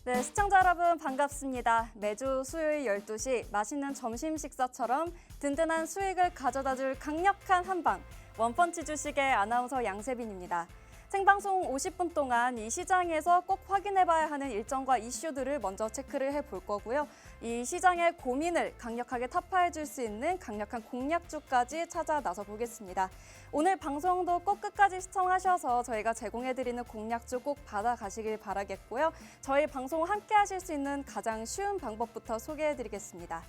네, 시청자 여러분 반갑습니다. 매주 수요일 12시 맛있는 점심 식사처럼 든든한 수익을 가져다줄 강력한 한방, 원펀치 주식의 아나운서 양세빈입니다. 생방송 50분 동안 이 시장에서 꼭 확인해봐야 하는 일정과 이슈들을 먼저 체크를 해볼 거고요. 이 시장의 고민을 강력하게 타파해줄 수 있는 강력한 공략주까지 찾아 나서 보겠습니다. 오늘 방송도 꼭 끝까지 시청하셔서 저희가 제공해드리는 공략주 꼭 받아가시길 바라겠고요. 저희 방송 함께 하실 수 있는 가장 쉬운 방법부터 소개해드리겠습니다.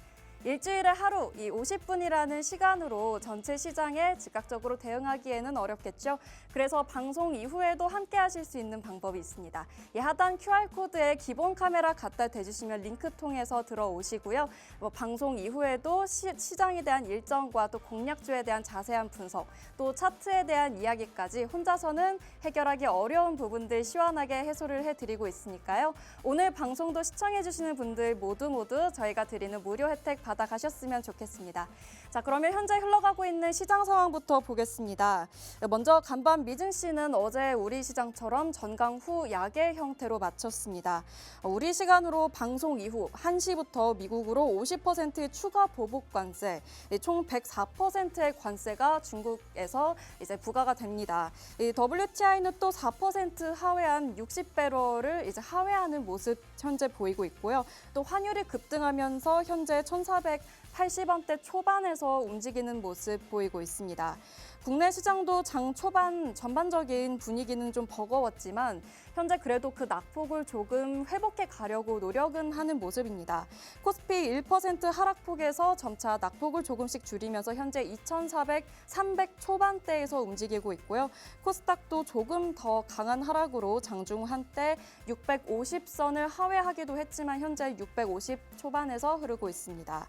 일주일에 하루 이 50분이라는 시간으로 전체 시장에 즉각적으로 대응하기에는 어렵겠죠. 그래서 방송 이후에도 함께 하실 수 있는 방법이 있습니다. 이 하단 QR코드에 기본 카메라 갖다 대주시면 링크 통해서 들어오시고요. 방송 이후에도 시장에 대한 일정과 또 공략주에 대한 자세한 분석, 또 차트에 대한 이야기까지 혼자서는 해결하기 어려운 부분들 시원하게 해소를 해드리고 있으니까요. 오늘 방송도 시청해주시는 분들 모두 저희가 드리는 무료 혜택 받아가셨으면 좋겠습니다. 자, 그러면 현재 흘러가고 있는 시장 상황부터 보겠습니다. 먼저 간밤 미증시는 어제 우리 시장처럼 전강 후 약의 형태로 마쳤습니다. 우리 시간으로 방송 이후 1시부터 미국으로 50% 추가 보복 관세, 총 104%의 관세가 중국에서 이제 부과가 됩니다. 이 WTI는 또 4% 하회한 60배럴을 이제 하회하는 모습 현재 보이고 있고요. 또 환율이 급등하면서 현재 1,480원대 초반에서 움직이는 모습 보이고 있습니다. 국내 시장도 장 초반 전반적인 분위기는 좀 버거웠지만 현재 그래도 그 낙폭을 조금 회복해 가려고 노력은 하는 모습입니다. 코스피 1% 하락폭에서 점차 낙폭을 조금씩 줄이면서 현재 2,400, 300 초반대에서 움직이고 있고요. 코스닥도 조금 더 강한 하락으로 장중 한때 650선을 하회하기도 했지만 현재 650 초반에서 흐르고 있습니다.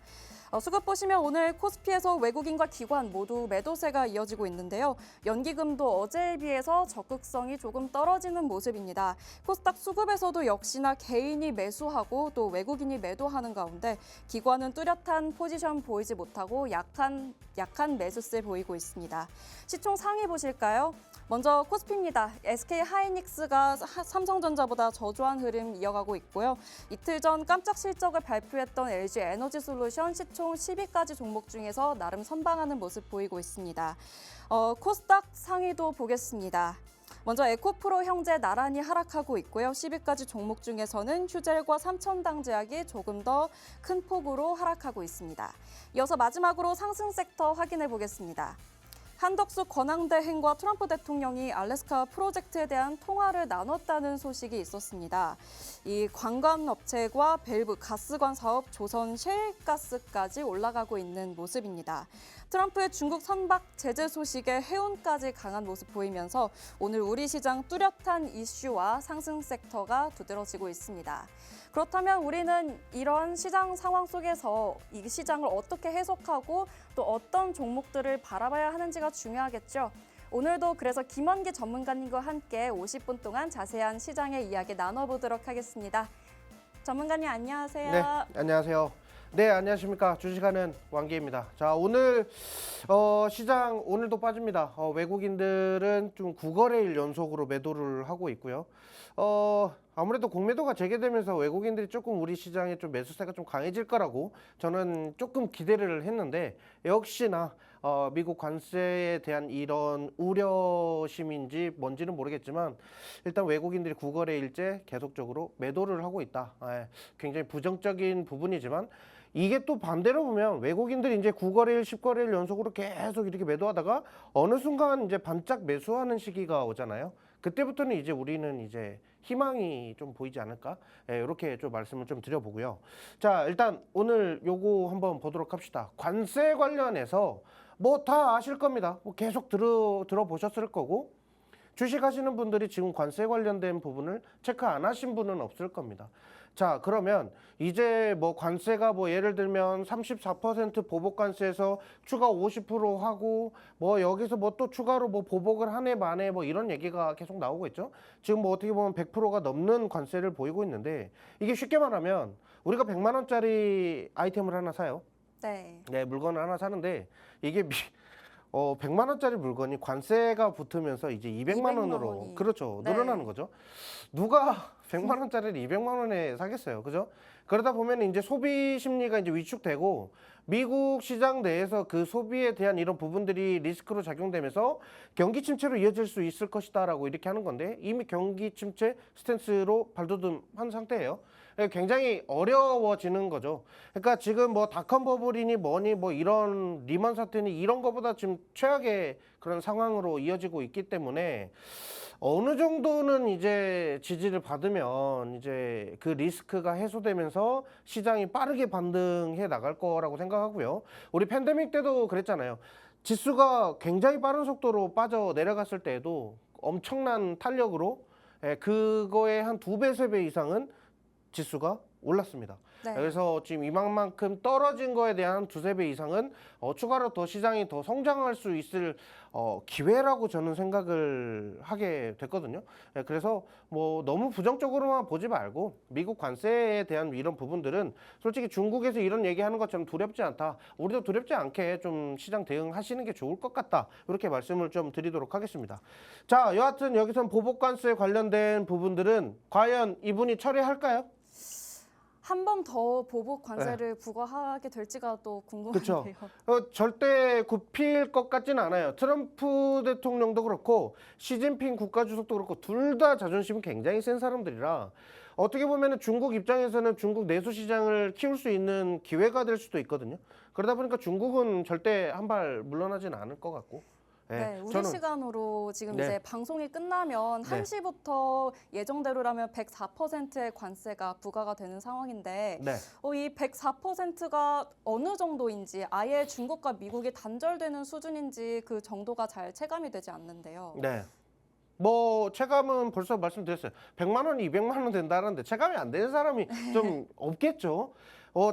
수급 보시면 오늘 코스피에서 외국인과 기관 모두 매도세가 이어지고 있는데요. 연기금도 어제에 비해서 적극성이 조금 떨어지는 모습입니다. 코스닥 수급에서도 역시나 개인이 매수하고 또 외국인이 매도하는 가운데 기관은 뚜렷한 포지션 보이지 못하고 약한 매수세 보이고 있습니다. 시총 상위 보실까요? 먼저 코스피입니다. SK하이닉스가 삼성전자보다 저조한 흐름 이어가고 있고요. 이틀 전 깜짝 실적을 발표했던 LG에너지솔루션 시총 10위까지 종목 중에서 나름 선방하는 모습 보이고 있습니다. 코스닥 상위도 보겠습니다. 먼저 에코프로 형제 나란히 하락하고 있고요. 10위까지 종목 중에서는 휴젤과 삼천당제약이 조금 더 큰 폭으로 하락하고 있습니다. 이어서 마지막으로 상승 섹터 확인해 보겠습니다. 한덕수 권한대행과 트럼프 대통령이 알래스카 프로젝트에 대한 통화를 나눴다는 소식이 있었습니다. 이 관광업체과 밸브 가스관 사업 조선 셰일가스까지 올라가고 있는 모습입니다. 트럼프의 중국 선박 제재 소식에 해운까지 강한 모습 보이면서 오늘 우리 시장 뚜렷한 이슈와 상승 섹터가 두드러지고 있습니다. 그렇다면 우리는 이런 시장 상황 속에서 이 시장을 어떻게 해석하고 또 어떤 종목들을 바라봐야 하는지가 중요하겠죠. 오늘도 그래서 김원기 전문가님과 함께 50분 동안 자세한 시장의 이야기 나눠보도록 하겠습니다. 전문가님 안녕하세요. 네, 안녕하세요. 네, 안녕하십니까. 주식하는 왕기입니다. 자, 오늘 시장 오늘도 빠집니다. 외국인들은 좀 9거래일 연속으로 매도를 하고 있고요. 아무래도 공매도가 재개되면서 외국인들이 조금 우리 시장에 좀 매수세가 좀 강해질 거라고 저는 조금 기대를 했는데 역시나 미국 관세에 대한 이런 우려심인지 뭔지는 모르겠지만 일단 외국인들이 9거래일째 계속적으로 매도를 하고 있다. 굉장히 부정적인 부분이지만 이게 또 반대로 보면 외국인들이 이제 9거래일, 10거래일 연속으로 계속 이렇게 매도하다가 어느 순간 이제 반짝 매수하는 시기가 오잖아요. 그때부터는 이제 우리는 이제 희망이 좀 보이지 않을까? 이렇게 좀 말씀을 좀 드려보고요. 자, 일단 오늘 요거 한번 보도록 합시다. 관세 관련해서 뭐 다 아실 겁니다. 뭐 계속 들어보셨을 거고 주식 하시는 분들이 지금 관세 관련된 부분을 체크 안 하신 분은 없을 겁니다. 자, 그러면 이제 뭐 관세가 뭐 예를 들면 34% 보복 관세에서 추가 50% 하고 뭐 여기서 뭐 또 추가로 뭐 보복을 한 해 만에 뭐 이런 얘기가 계속 나오고 있죠. 지금 뭐 어떻게 보면 100%가 넘는 관세를 보이고 있는데 이게 쉽게 말하면 우리가 100만 원짜리 아이템을 하나 사요. 네. 네, 물건을 하나 사는데 이게 100만 원짜리 물건이 관세가 붙으면서 이제 200만 200만 원으로 원이. 그렇죠. 네. 늘어나는 거죠. 누가 100만 원짜리를 200만 원에 사겠어요. 그죠? 그러다 보면 이제 소비 심리가 이제 위축되고 미국 시장 내에서 그 소비에 대한 이런 부분들이 리스크로 작용되면서 경기 침체로 이어질 수 있을 것이다라고 이렇게 하는 건데 이미 경기 침체 스탠스로 발돋움한 상태예요. 굉장히 어려워지는 거죠. 그러니까 지금 뭐 닷컴 버블이니 뭐니 뭐 이런 리먼 사태니 이런 거보다 지금 최악의 그런 상황으로 이어지고 있기 때문에 어느 정도는 이제 지지를 받으면 이제 그 리스크가 해소되면서 시장이 빠르게 반등해 나갈 거라고 생각하고요. 우리 팬데믹 때도 그랬잖아요. 지수가 굉장히 빠른 속도로 빠져 내려갔을 때에도 엄청난 탄력으로 그거의 한 2배, 3배 이상은 지수가 올랐습니다. 네. 그래서 지금 이만큼 떨어진 거에 대한 2~3배 이상은 추가로 더 시장이 더 성장할 수 있을 기회라고 저는 생각을 하게 됐거든요. 그래서 뭐 너무 부정적으로만 보지 말고 미국 관세에 대한 이런 부분들은 솔직히 중국에서 이런 얘기하는 것처럼 두렵지 않다. 우리도 두렵지 않게 좀 시장 대응하시는 게 좋을 것 같다. 이렇게 말씀을 좀 드리도록 하겠습니다. 자, 여하튼 여기선 보복 관세 관련된 부분들은 과연 이분이 처리할까요? 한 번 더 보복 관세를 부과하게 될지가 또 그쵸. 궁금한데요. 절대 굽힐 것 같지는 않아요. 트럼프 대통령도 그렇고 시진핑 국가주석도 그렇고 둘 다 자존심이 굉장히 센 사람들이라 어떻게 보면 중국 입장에서는 중국 내수 시장을 키울 수 있는 기회가 될 수도 있거든요. 그러다 보니까 중국은 절대 한 발 물러나지는 않을 것 같고. 네, 우리 저는 시간으로 지금 네. 이제 방송이 끝나면 네. 1시부터 예정대로라면 104%의 관세가 부과가 되는 상황인데 네. 이 104%가 어느 정도인지 아예 중국과 미국이 단절되는 수준인지 그 정도가 잘 체감이 되지 않는데요. 네. 뭐 체감은 벌써 말씀드렸어요. 100만 원, 200만 원 된다는데 체감이 안 되는 사람이 좀 없겠죠.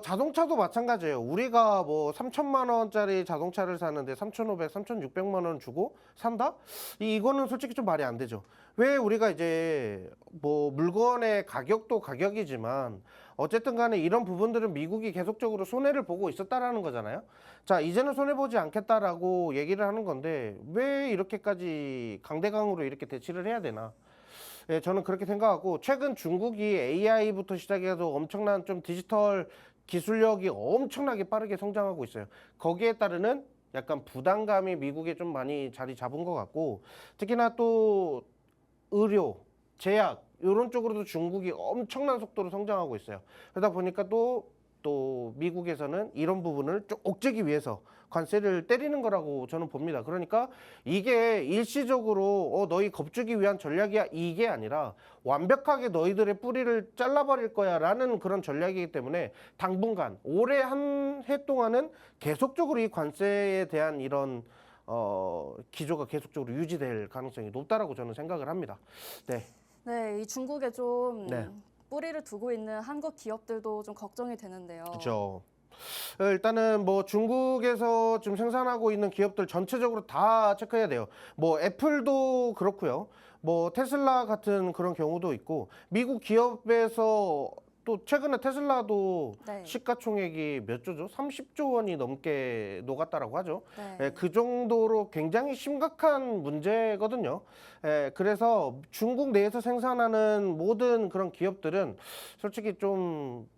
자동차도 마찬가지예요. 우리가 뭐 3천만 원짜리 자동차를 사는데 3,500, 3,600만 원 주고 산다? 이거는 솔직히 좀 말이 안 되죠. 왜 우리가 이제 뭐 물건의 가격도 가격이지만 어쨌든 간에 이런 부분들은 미국이 계속적으로 손해를 보고 있었다라는 거잖아요. 자, 이제는 손해보지 않겠다라고 얘기를 하는 건데 왜 이렇게까지 강대강으로 이렇게 대치를 해야 되나? 예, 저는 그렇게 생각하고 최근 중국이 AI부터 시작해서 엄청난 좀 디지털 기술력이 엄청나게 빠르게 성장하고 있어요. 거기에 따르는 약간 부담감이 미국에 좀 많이 자리 잡은 것 같고 특히나 또 의료, 제약 이런 쪽으로도 중국이 엄청난 속도로 성장하고 있어요. 그러다 보니까 또 미국에서는 이런 부분을 좀 억제기 위해서 관세를 때리는 거라고 저는 봅니다. 그러니까 이게 일시적으로 너희 겁주기 위한 전략이야 이게 아니라 완벽하게 너희들의 뿌리를 잘라버릴 거야 라는 그런 전략이기 때문에 당분간 올해 한 해 동안은 계속적으로 이 관세에 대한 이런 기조가 계속적으로 유지될 가능성이 높다라고 저는 생각을 합니다. 네. 네, 이 중국에 좀 네. 뿌리를 두고 있는 한국 기업들도 좀 걱정이 되는데요. 그렇죠. 일단은 뭐 중국에서 지금 생산하고 있는 기업들 전체적으로 다 체크해야 돼요. 뭐 애플도 그렇고요. 뭐 테슬라 같은 그런 경우도 있고 미국 기업에서 또 최근에 테슬라도 네. 시가총액이 몇 조죠? 30조 원이 넘게 녹았다라고 하죠. 네. 그 정도로 굉장히 심각한 문제거든요. 그래서 중국 내에서 생산하는 모든 그런 기업들은 솔직히 좀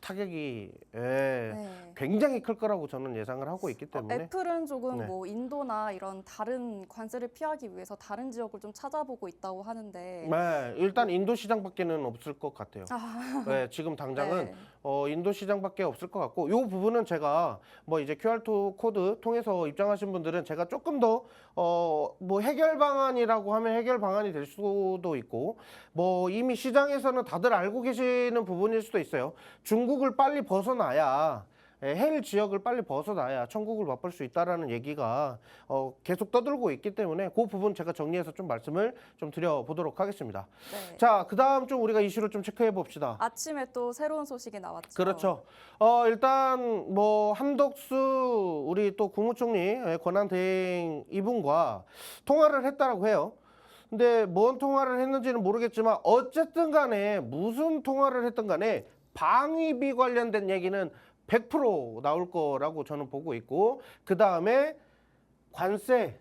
타격이 네. 굉장히 클 거라고 저는 예상을 하고 있기 때문에 애플은 조금 네. 뭐 인도나 이런 다른 관세를 피하기 위해서 다른 지역을 좀 찾아보고 있다고 하는데 네, 일단 인도 시장밖에는 없을 것 같아요. 아, 네, 지금 당장은 네. 인도 시장밖에 없을 것 같고 이 부분은 제가 뭐 이제 QR 코드 통해서 입장하신 분들은 제가 조금 더 뭐 해결 방안이라고 하면 해결 방안이 될 수도 있고 뭐 이미 시장에서는 다들 알고 계시는 부분일 수도 있어요. 중국을 빨리 벗어나야 헬 지역을 빨리 벗어나야 천국을 맛볼 수 있다라는 얘기가 계속 떠들고 있기 때문에 그 부분 제가 정리해서 좀 말씀을 좀 드려보도록 하겠습니다. 네. 자, 그 다음 좀 우리가 이슈를 좀 체크해 봅시다. 아침에 또 새로운 소식이 나왔죠. 그렇죠. 일단 뭐 한덕수 우리 또 국무총리 권한대행 이분과 통화를 했다라고 해요. 근데 뭔 통화를 했는지는 모르겠지만 어쨌든 간에 무슨 통화를 했든 간에 방위비 관련된 얘기는 100% 나올 거라고 저는 보고 있고 그 다음에 관세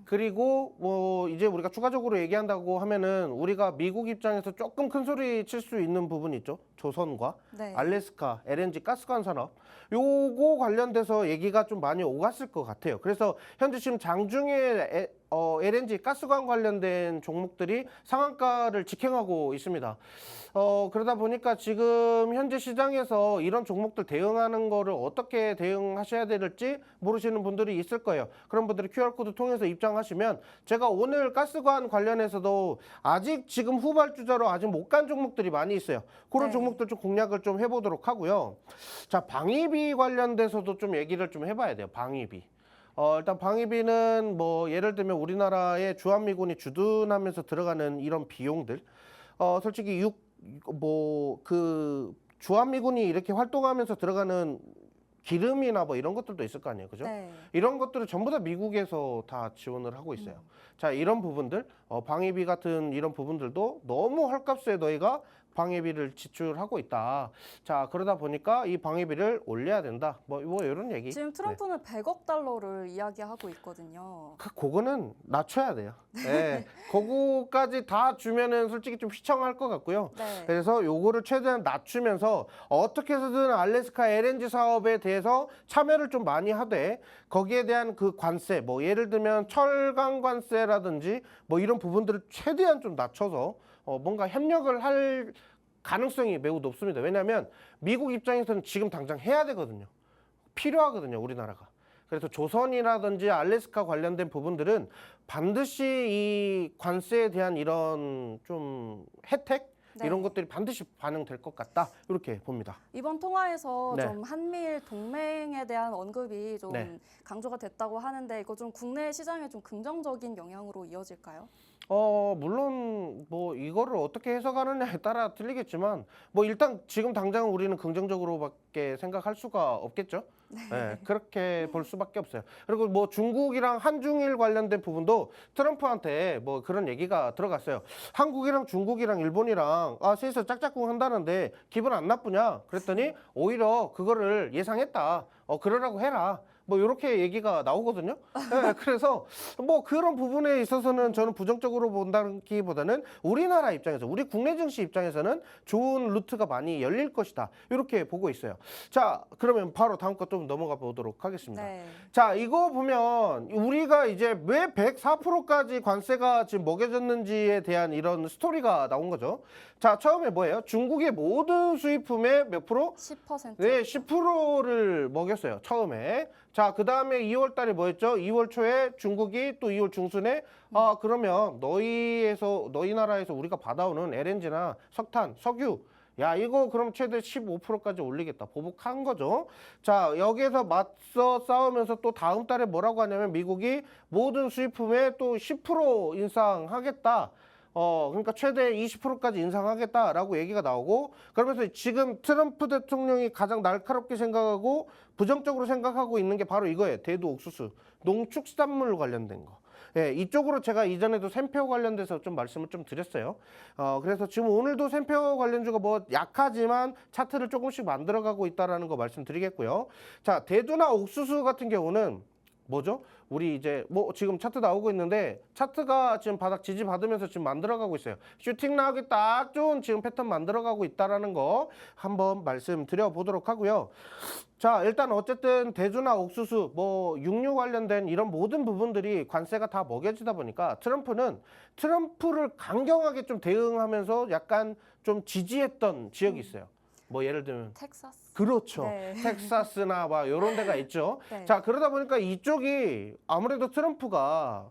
그리고 뭐 이제 우리가 추가적으로 얘기한다고 하면은 우리가 미국 입장에서 조금 큰 소리 칠 수 있는 부분이 있죠. 조선과 네. 알래스카 LNG 가스관 산업 요거 관련돼서 얘기가 좀 많이 오갔을 것 같아요. 그래서 현재 지금 장중에 LNG 가스관 관련된 종목들이 상한가를 직행하고 있습니다. 그러다 보니까 지금 현재 시장에서 이런 종목들 대응하는 거를 어떻게 대응하셔야 될지 모르시는 분들이 있을 거예요. 그런 분들이 QR코드 통해서 입장하시면 제가 오늘 가스관 관련해서도 아직 지금 후발주자로 아직 못 간 종목들이 많이 있어요. 그런 네. 종목들 좀 공략을 좀 해보도록 하고요. 자, 방위비 관련돼서도 좀 얘기를 좀 해봐야 돼요. 방위비. 일단 방위비는 뭐 예를 들면 우리나라의 주한미군이 주둔하면서 들어가는 이런 비용들, 솔직히 주한미군이 이렇게 활동하면서 들어가는 기름이나 뭐 이런 것들도 있을 거 아니에요, 그죠? 네. 이런 것들을 전부 다 미국에서 다 지원을 하고 있어요. 자, 이런 부분들, 방위비 같은 이런 부분들도 너무 헐값에 너희가 방위비를 지출하고 있다. 자, 그러다 보니까 이 방위비를 올려야 된다. 뭐 이런 얘기. 지금 트럼프는 100억 달러를 이야기하고 있거든요. 그거는 낮춰야 돼요. 네. 그거까지 다 주면은 솔직히 좀 휘청할 것 같고요. 네. 그래서 요거를 최대한 낮추면서 어떻게 해서든 알래스카 LNG 사업에 대해서 참여를 좀 많이 하되 거기에 대한 그 관세, 뭐 예를 들면 철강 관세라든지 뭐 이런 부분들을 최대한 좀 낮춰서 뭔가 협력을 할 가능성이 매우 높습니다. 왜냐하면 미국 입장에서는 지금 당장 해야 되거든요. 필요하거든요, 우리나라가. 그래서 조선이라든지 알래스카 관련된 부분들은 반드시 이 관세에 대한 이런 좀 혜택 네. 이런 것들이 반드시 반영될 것 같다. 이렇게 봅니다. 이번 통화에서 네. 좀 한미일 동맹에 대한 언급이 좀 네. 강조가 됐다고 하는데 이거 좀 국내 시장에 좀 긍정적인 영향으로 이어질까요? 물론 뭐 이거를 어떻게 해석하느냐에 따라 틀리겠지만 뭐 일단 지금 당장 우리는 긍정적으로밖에 생각할 수가 없겠죠. 네, 그렇게 볼 수밖에 없어요. 그리고 뭐 중국이랑 한중일 관련된 부분도 트럼프한테 뭐 그런 얘기가 들어갔어요. 한국이랑 중국이랑 일본이랑 셋이서 짝짝꿍 한다는데 기분 안 나쁘냐? 그랬더니 오히려 그거를 예상했다. 그러라고 해라. 뭐 이렇게 얘기가 나오거든요. 네, 그래서 뭐 그런 부분에 있어서는 저는 부정적으로 본다기보다는 우리나라 입장에서 우리 국내 증시 입장에서는 좋은 루트가 많이 열릴 것이다. 이렇게 보고 있어요. 자, 그러면 바로 다음 거 좀 넘어가 보도록 하겠습니다. 네. 자, 이거 보면 우리가 이제 왜 104%까지 관세가 지금 먹여졌는지에 대한 이런 스토리가 나온 거죠. 자, 처음에 뭐예요? 중국의 모든 수입품의 몇 프로? 10%. 네, 10%를 먹였어요. 처음에. 자, 그 다음에 2월 달에 뭐였죠? 2월 초에 중국이 또 2월 중순에 그러면 너희 나라에서 우리가 받아오는 LNG나 석탄, 석유 야, 이거 그럼 최대 15%까지 올리겠다. 보복한 거죠. 자, 여기에서 맞서 싸우면서 또 다음 달에 뭐라고 하냐면 미국이 모든 수입품에 또 10% 인상하겠다. 그러니까 최대 20%까지 인상하겠다라고 얘기가 나오고 그러면서 지금 트럼프 대통령이 가장 날카롭게 생각하고 부정적으로 생각하고 있는 게 바로 이거예요. 대두 옥수수, 농축산물 관련된 거. 예, 이쪽으로 제가 이전에도 샘표 관련돼서 좀 말씀을 좀 드렸어요. 그래서 지금 오늘도 샘표 관련주가 뭐 약하지만 차트를 조금씩 만들어가고 있다라는 거 말씀드리겠고요. 자, 대두나 옥수수 같은 경우는 뭐죠? 우리 이제 뭐 지금 차트 나오고 있는데 차트가 지금 바닥 지지 받으면서 지금 만들어가고 있어요. 슈팅 나오기 딱 좋은 지금 패턴 만들어가고 있다라는 거 한번 말씀드려 보도록 하고요. 자, 일단 어쨌든 대두나 옥수수 뭐 육류 관련된 이런 모든 부분들이 관세가 다 먹여지다 보니까 트럼프를 강경하게 좀 대응하면서 약간 좀 지지했던 지역이 있어요. 뭐 예를 들면 텍사스. 그렇죠. 네. 텍사스나 막 이런 데가 있죠. 네. 자, 그러다 보니까 이쪽이 아무래도 트럼프가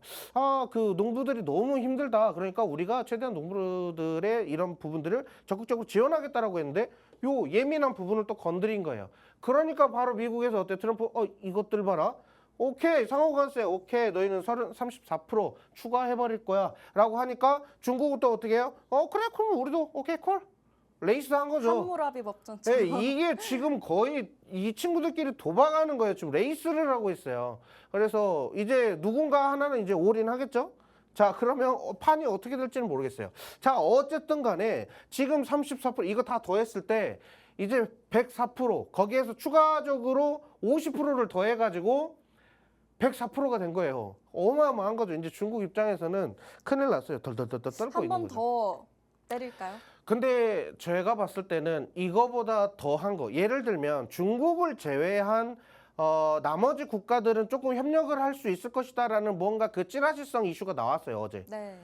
그 농부들이 너무 힘들다. 그러니까 우리가 최대한 농부들의 이런 부분들을 적극적으로 지원하겠다라고 했는데 요 예민한 부분을 또 건드린 거예요. 그러니까 바로 미국에서 어때? 트럼프 이것들 봐라. 오케이, 상호관세 오케이, 너희는 34% 추가해버릴 거야 라고 하니까 중국은 또 어떻게 해요? 그래, 그럼 우리도 오케이 콜 레이스 한 거죠. 함무라비 법전처럼. 네, 이게 지금 거의 이 친구들끼리 도박하는 거예요. 지금 레이스를 하고 있어요. 그래서 이제 누군가 하나는 이제 올인하겠죠. 자, 그러면 판이 어떻게 될지는 모르겠어요. 자, 어쨌든 간에 지금 34% 이거 다 더했을 때 이제 104% 거기에서 추가적으로 50%를 더해가지고 104%가 된 거예요. 어마어마한 거죠. 이제 중국 입장에서는 큰일 났어요. 덜덜덜덜 떨고 한 있는 번 거죠. 더 때릴까요? 근데 제가 봤을 때는 이거보다 더한 거. 예를 들면 중국을 제외한 나머지 국가들은 조금 협력을 할 수 있을 것이다라는 뭔가 그 찌라시성 이슈가 나왔어요, 어제. 네.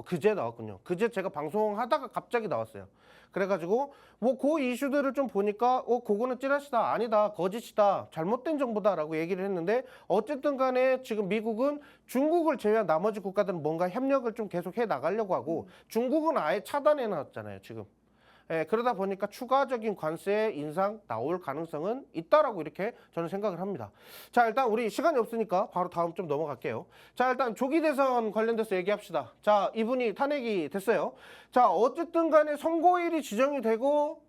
그제 나왔군요. 그제 제가 방송하다가 갑자기 나왔어요. 그래가지고 뭐 그 이슈들을 좀 보니까 그거는 찌라시다, 아니다, 거짓이다, 잘못된 정보다라고 얘기를 했는데 어쨌든 간에 지금 미국은 중국을 제외한 나머지 국가들은 뭔가 협력을 좀 계속 해 나가려고 하고 중국은 아예 차단해 놨잖아요, 지금. 예, 그러다 보니까 추가적인 관세 인상 나올 가능성은 있다라고 이렇게 저는 생각을 합니다. 자, 일단 우리 시간이 없으니까 바로 다음 좀 넘어갈게요. 자, 일단 조기 대선 관련돼서 얘기합시다. 자, 이분이 탄핵이 됐어요. 자, 어쨌든 간에 선고일이 지정이 되고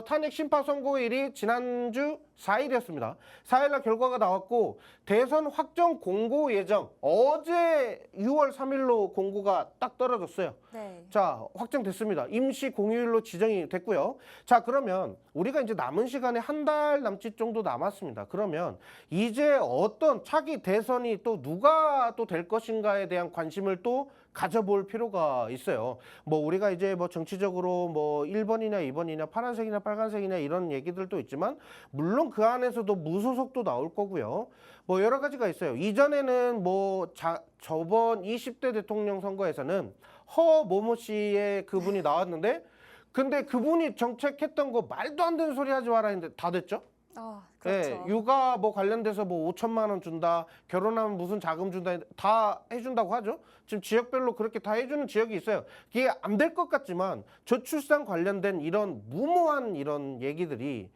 탄핵 심판 선고일이 지난주 4일이었습니다. 4일날 결과가 나왔고 대선 확정 공고 예정 어제 6월 3일로 공고가 딱 떨어졌어요. 네. 자, 확정됐습니다. 임시 공휴일로 지정이 됐고요. 자, 그러면 우리가 이제 남은 시간에 한 달 남짓 정도 남았습니다. 그러면 이제 어떤 차기 대선이 또 누가 또 될 것인가에 대한 관심을 또 가져볼 필요가 있어요. 뭐 우리가 이제 뭐 정치적으로 뭐 1번이냐 2번이냐 파란색이냐 빨간색이냐 이런 얘기들도 있지만 물론 그 안에서도 무소속도 나올 거고요. 뭐 여러 가지가 있어요. 이전에는 뭐 저번 20대 대통령 선거에서는 허모모 씨의 그분이 나왔는데 근데 그분이 정책했던 거 말도 안 되는 소리 하지 마라 했는데 다 됐죠? 아, 그렇죠. 예, 육아 뭐 관련돼서 뭐 5천만 원 준다, 결혼하면 무슨 자금 준다, 다 해준다고 하죠. 지금 지역별로 그렇게 다 해주는 지역이 있어요. 이게 안 될 것 같지만 저출산 관련된 이런 무모한 이런 얘기들이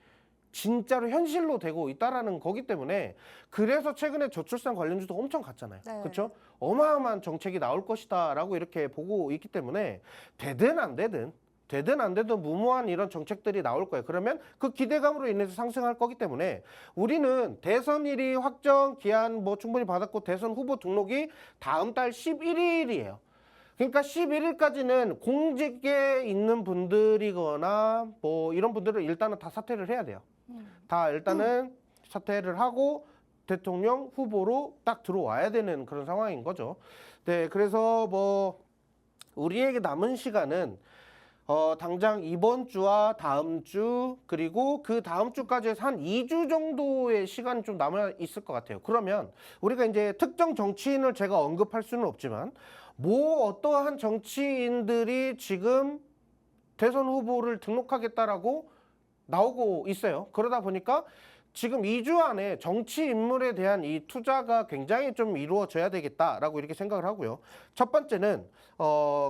진짜로 현실로 되고 있다라는 거기 때문에 그래서 최근에 저출산 관련주도 엄청 갔잖아요. 네. 그렇죠? 어마어마한 정책이 나올 것이다라고 이렇게 보고 있기 때문에 되든 안 되든 무모한 이런 정책들이 나올 거예요. 그러면 그 기대감으로 인해서 상승할 거기 때문에 우리는 대선일이 확정 기한 뭐 충분히 받았고 대선 후보 등록이 다음 달 11일이에요. 그러니까 11일까지는 공직에 있는 분들이거나 뭐 이런 분들은 일단은 다 사퇴를 해야 돼요. 다 일단은 사퇴를 하고 대통령 후보로 딱 들어와야 되는 그런 상황인 거죠. 네, 그래서 뭐 우리에게 남은 시간은 당장 이번 주와 다음 주 그리고 그 다음 주까지 해서 한 2주 정도의 시간이 좀 남아 있을 것 같아요. 그러면 우리가 이제 특정 정치인을 제가 언급할 수는 없지만 뭐 어떠한 정치인들이 지금 대선 후보를 등록하겠다라고 나오고 있어요. 그러다 보니까 지금 2주 안에 정치 인물에 대한 이 투자가 굉장히 좀 이루어져야 되겠다라고 이렇게 생각을 하고요. 첫 번째는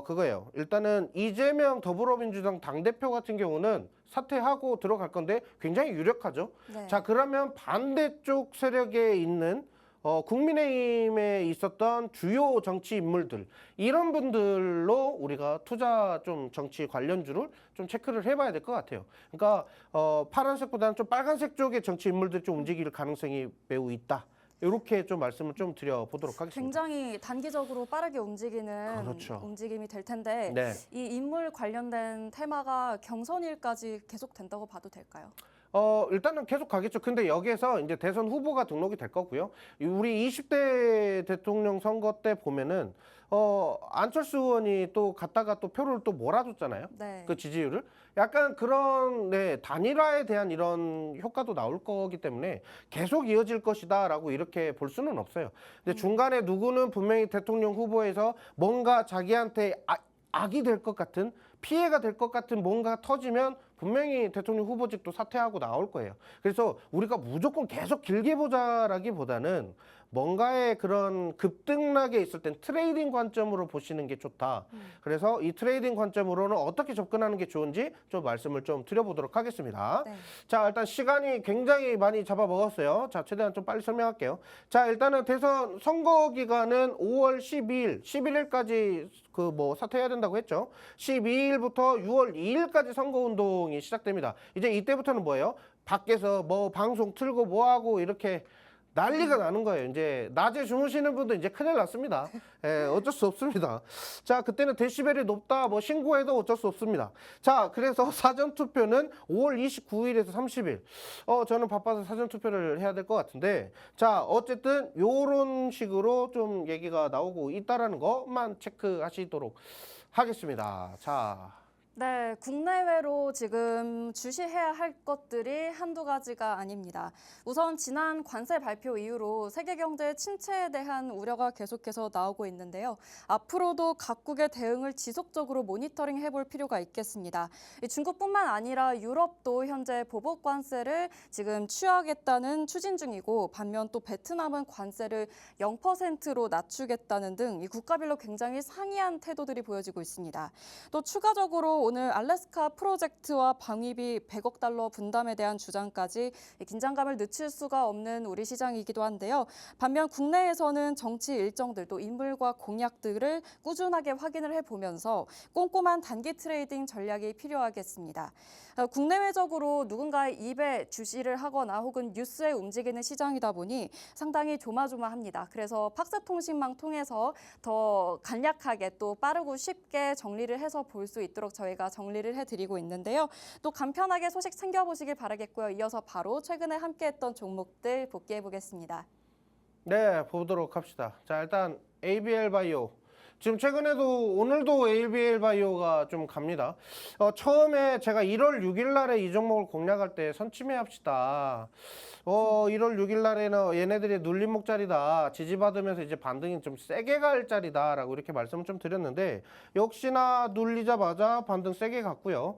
그거예요. 일단은 이재명 더불어민주당 당대표 같은 경우는 사퇴하고 들어갈 건데 굉장히 유력하죠. 네. 자, 그러면 반대쪽 세력에 있는 국민의힘에 있었던 주요 정치 인물들 이런 분들로 우리가 투자 좀 정치 관련주를 좀 체크를 해봐야 될 것 같아요. 그러니까 파란색보다는 좀 빨간색 쪽의 정치 인물들이 좀 움직일 가능성이 매우 있다. 이렇게 좀 말씀을 좀 드려보도록 하겠습니다. 굉장히 단기적으로 빠르게 움직이는 그렇죠. 움직임이 될 텐데 네. 이 인물 관련된 테마가 경선일까지 계속된다고 봐도 될까요? 일단은 계속 가겠죠. 근데 여기에서 이제 대선 후보가 등록이 될 거고요. 우리 20대 대통령 선거 때 보면은 안철수 의원이 또 갔다가 또 표를 또 몰아줬잖아요. 네. 그 지지율을. 약간 그런 단일화에 대한 이런 효과도 나올 거기 때문에 계속 이어질 것이다라고 이렇게 볼 수는 없어요. 근데 중간에 누구는 분명히 대통령 후보에서 뭔가 자기한테 악이 될 것 같은 피해가 될 것 같은 뭔가 터지면 분명히 대통령 후보직도 사퇴하고 나올 거예요. 그래서 우리가 무조건 계속 길게 보자라기보다는 뭔가의 그런 급등락에 있을 땐 트레이딩 관점으로 보시는 게 좋다. 그래서 이 트레이딩 관점으로는 어떻게 접근하는 게 좋은지 좀 말씀을 좀 드려보도록 하겠습니다. 네. 자, 일단 시간이 굉장히 많이 잡아먹었어요. 자, 최대한 좀 빨리 설명할게요. 자, 일단은 대선 선거 기간은 5월 12일, 11일까지 그 뭐 사퇴해야 된다고 했죠. 12일부터 6월 2일까지 선거운동이 시작됩니다. 이제 이때부터는 뭐예요? 밖에서 뭐 방송 틀고 뭐하고 이렇게 난리가 나는 거예요. 이제 낮에 주무시는 분도 이제 큰일 났습니다. 예, 어쩔 수 없습니다. 자, 그때는 데시벨이 높다 뭐 신고해도 어쩔 수 없습니다. 자, 그래서 사전 투표는 5월 29일에서 30일. 저는 바빠서 사전 투표를 해야 될 것 같은데, 자, 어쨌든 요런 식으로 좀 얘기가 나오고 있다라는 것만 체크하시도록 하겠습니다. 자. 네, 국내외로 지금 주시해야 할 것들이 한두 가지가 아닙니다. 우선 지난 관세 발표 이후로 세계 경제 침체에 대한 우려가 계속해서 나오고 있는데요. 앞으로도 각국의 대응을 지속적으로 모니터링 해볼 필요가 있겠습니다. 중국뿐만 아니라 유럽도 현재 보복 관세를 지금 취하겠다는 추진 중이고, 반면 또 베트남은 관세를 0%로 낮추겠다는 등 이 국가별로 굉장히 상이한 태도들이 보여지고 있습니다. 또 추가적으로 오늘 알래스카 프로젝트와 방위비 100억 달러 분담에 대한 주장까지 긴장감을 늦출 수가 없는 우리 시장이기도 한데요. 반면 국내에서는 정치 일정들 또 인물과 공약들을 꾸준하게 확인을 해보면서 꼼꼼한 단기 트레이딩 전략이 필요하겠습니다. 국내외적으로 누군가의 입에 주시를 하거나 혹은 뉴스에 움직이는 시장이다 보니 상당히 조마조마합니다. 그래서 팍스통신망 통해서 더 간략하게 또 빠르고 쉽게 정리를 해서 볼 수 있도록 저희가 정리를 해드리고 있는데요. 또 간편하게 소식 챙겨보시길 바라겠고요. 이어서 바로 최근에 함께했던 종목들 복귀해 보겠습니다. 네, 보도록 합시다. 자, 일단 ABL 바이오. 지금 최근에도 오늘도 ABL 바이오가 좀 갑니다. 처음에 제가 1월 6일 날에 이 종목을 공략할 때 선침해 합시다. 1월 6일 날에는 얘네들이 눌림목자리다. 지지받으면서 이제 반등이 좀 세게 갈 자리다라고 이렇게 말씀을 좀 드렸는데, 역시나 눌리자마자 반등 세게 갔고요.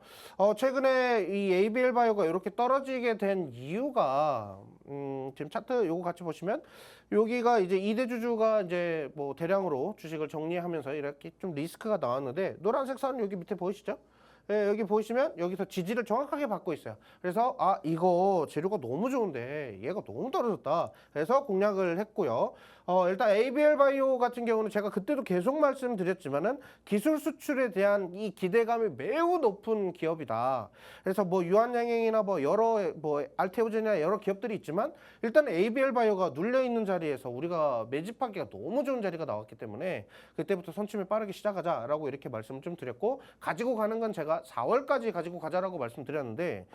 최근에 이 ABL 바이오가 이렇게 떨어지게 된 이유가 지금 차트 요거 같이 보시면 여기가 이제 2대 주주가 이제 뭐 대량으로 주식을 정리하면서 이렇게 좀 리스크가 나왔는데, 노란색 선 여기 밑에 보이시죠? 예, 여기 보시면 여기서 지지를 정확하게 받고 있어요. 그래서 이거 재료가 너무 좋은데 얘가 너무 떨어졌다. 그래서 공략을 했고요. 일단 ABL 바이오 같은 경우는 제가 그때도 계속 말씀드렸지만은 기술 수출에 대한 이 기대감이 매우 높은 기업이다. 그래서 뭐 유한양행이나 뭐 여러 뭐 알테오젠이나 여러 기업들이 있지만, 일단 ABL 바이오가 눌려 있는 자리에서 우리가 매집하기가 너무 좋은 자리가 나왔기 때문에 그때부터 선침을 빠르게 시작하자라고 이렇게 말씀을 좀 드렸고, 가지고 가는 건 제가 4월까지 가지고 가자라고 말씀드렸는데,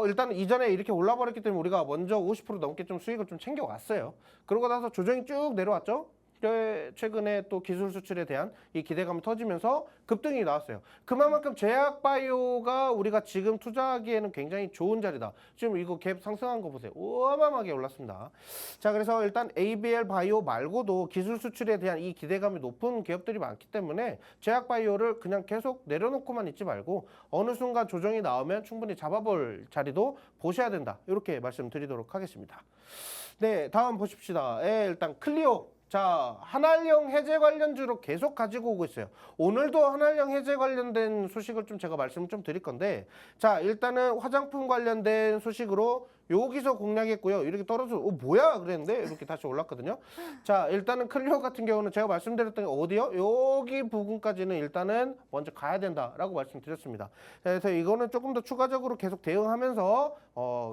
일단 이전에 이렇게 올라버렸기 때문에 우리가 먼저 50% 넘게 좀 수익을 좀 챙겨왔어요. 그러고 나서 조정이 쭉 내려왔죠. 최근에 또 기술 수출에 대한 이 기대감이 터지면서 급등이 나왔어요. 그만큼 제약바이오가 우리가 지금 투자하기에는 굉장히 좋은 자리다. 지금 이거 갭 상승한 거 보세요. 어마어마하게 올랐습니다. 자, 그래서 일단 ABL 바이오 말고도 기술 수출에 대한 이 기대감이 높은 기업들이 많기 때문에 제약바이오를 그냥 계속 내려놓고만 있지 말고 어느 순간 조정이 나오면 충분히 잡아볼 자리도 보셔야 된다. 이렇게 말씀드리도록 하겠습니다. 네, 다음 보십시다. 일단 클리오. 자, 한알령 해제 관련주로 계속 가지고 오고 있어요. 오늘도 한알령 해제 관련된 소식을 좀 제가 말씀을 좀 드릴 건데, 자, 일단은 화장품 관련된 소식으로 여기서 공략했고요. 이렇게 떨어져, 뭐야? 그랬는데 이렇게 다시 올랐거든요. 자, 일단은 클리오 같은 경우는 제가 말씀드렸던 게 어디요? 여기 부분까지는 일단은 먼저 가야 된다라고 말씀드렸습니다. 그래서 이거는 조금 더 추가적으로 계속 대응하면서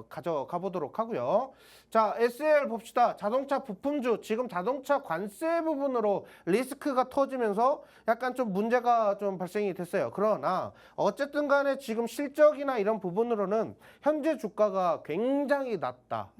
가져가 보도록 하고요. 자, SL 봅시다. 자동차 부품주, 지금 자동차 관세 부분으로 리스크가 터지면서 약간 좀 문제가 좀 발생이 됐어요. 그러나 어쨌든 간에 지금 실적이나 이런 부분으로는 현재 주가가 굉장히 낮다.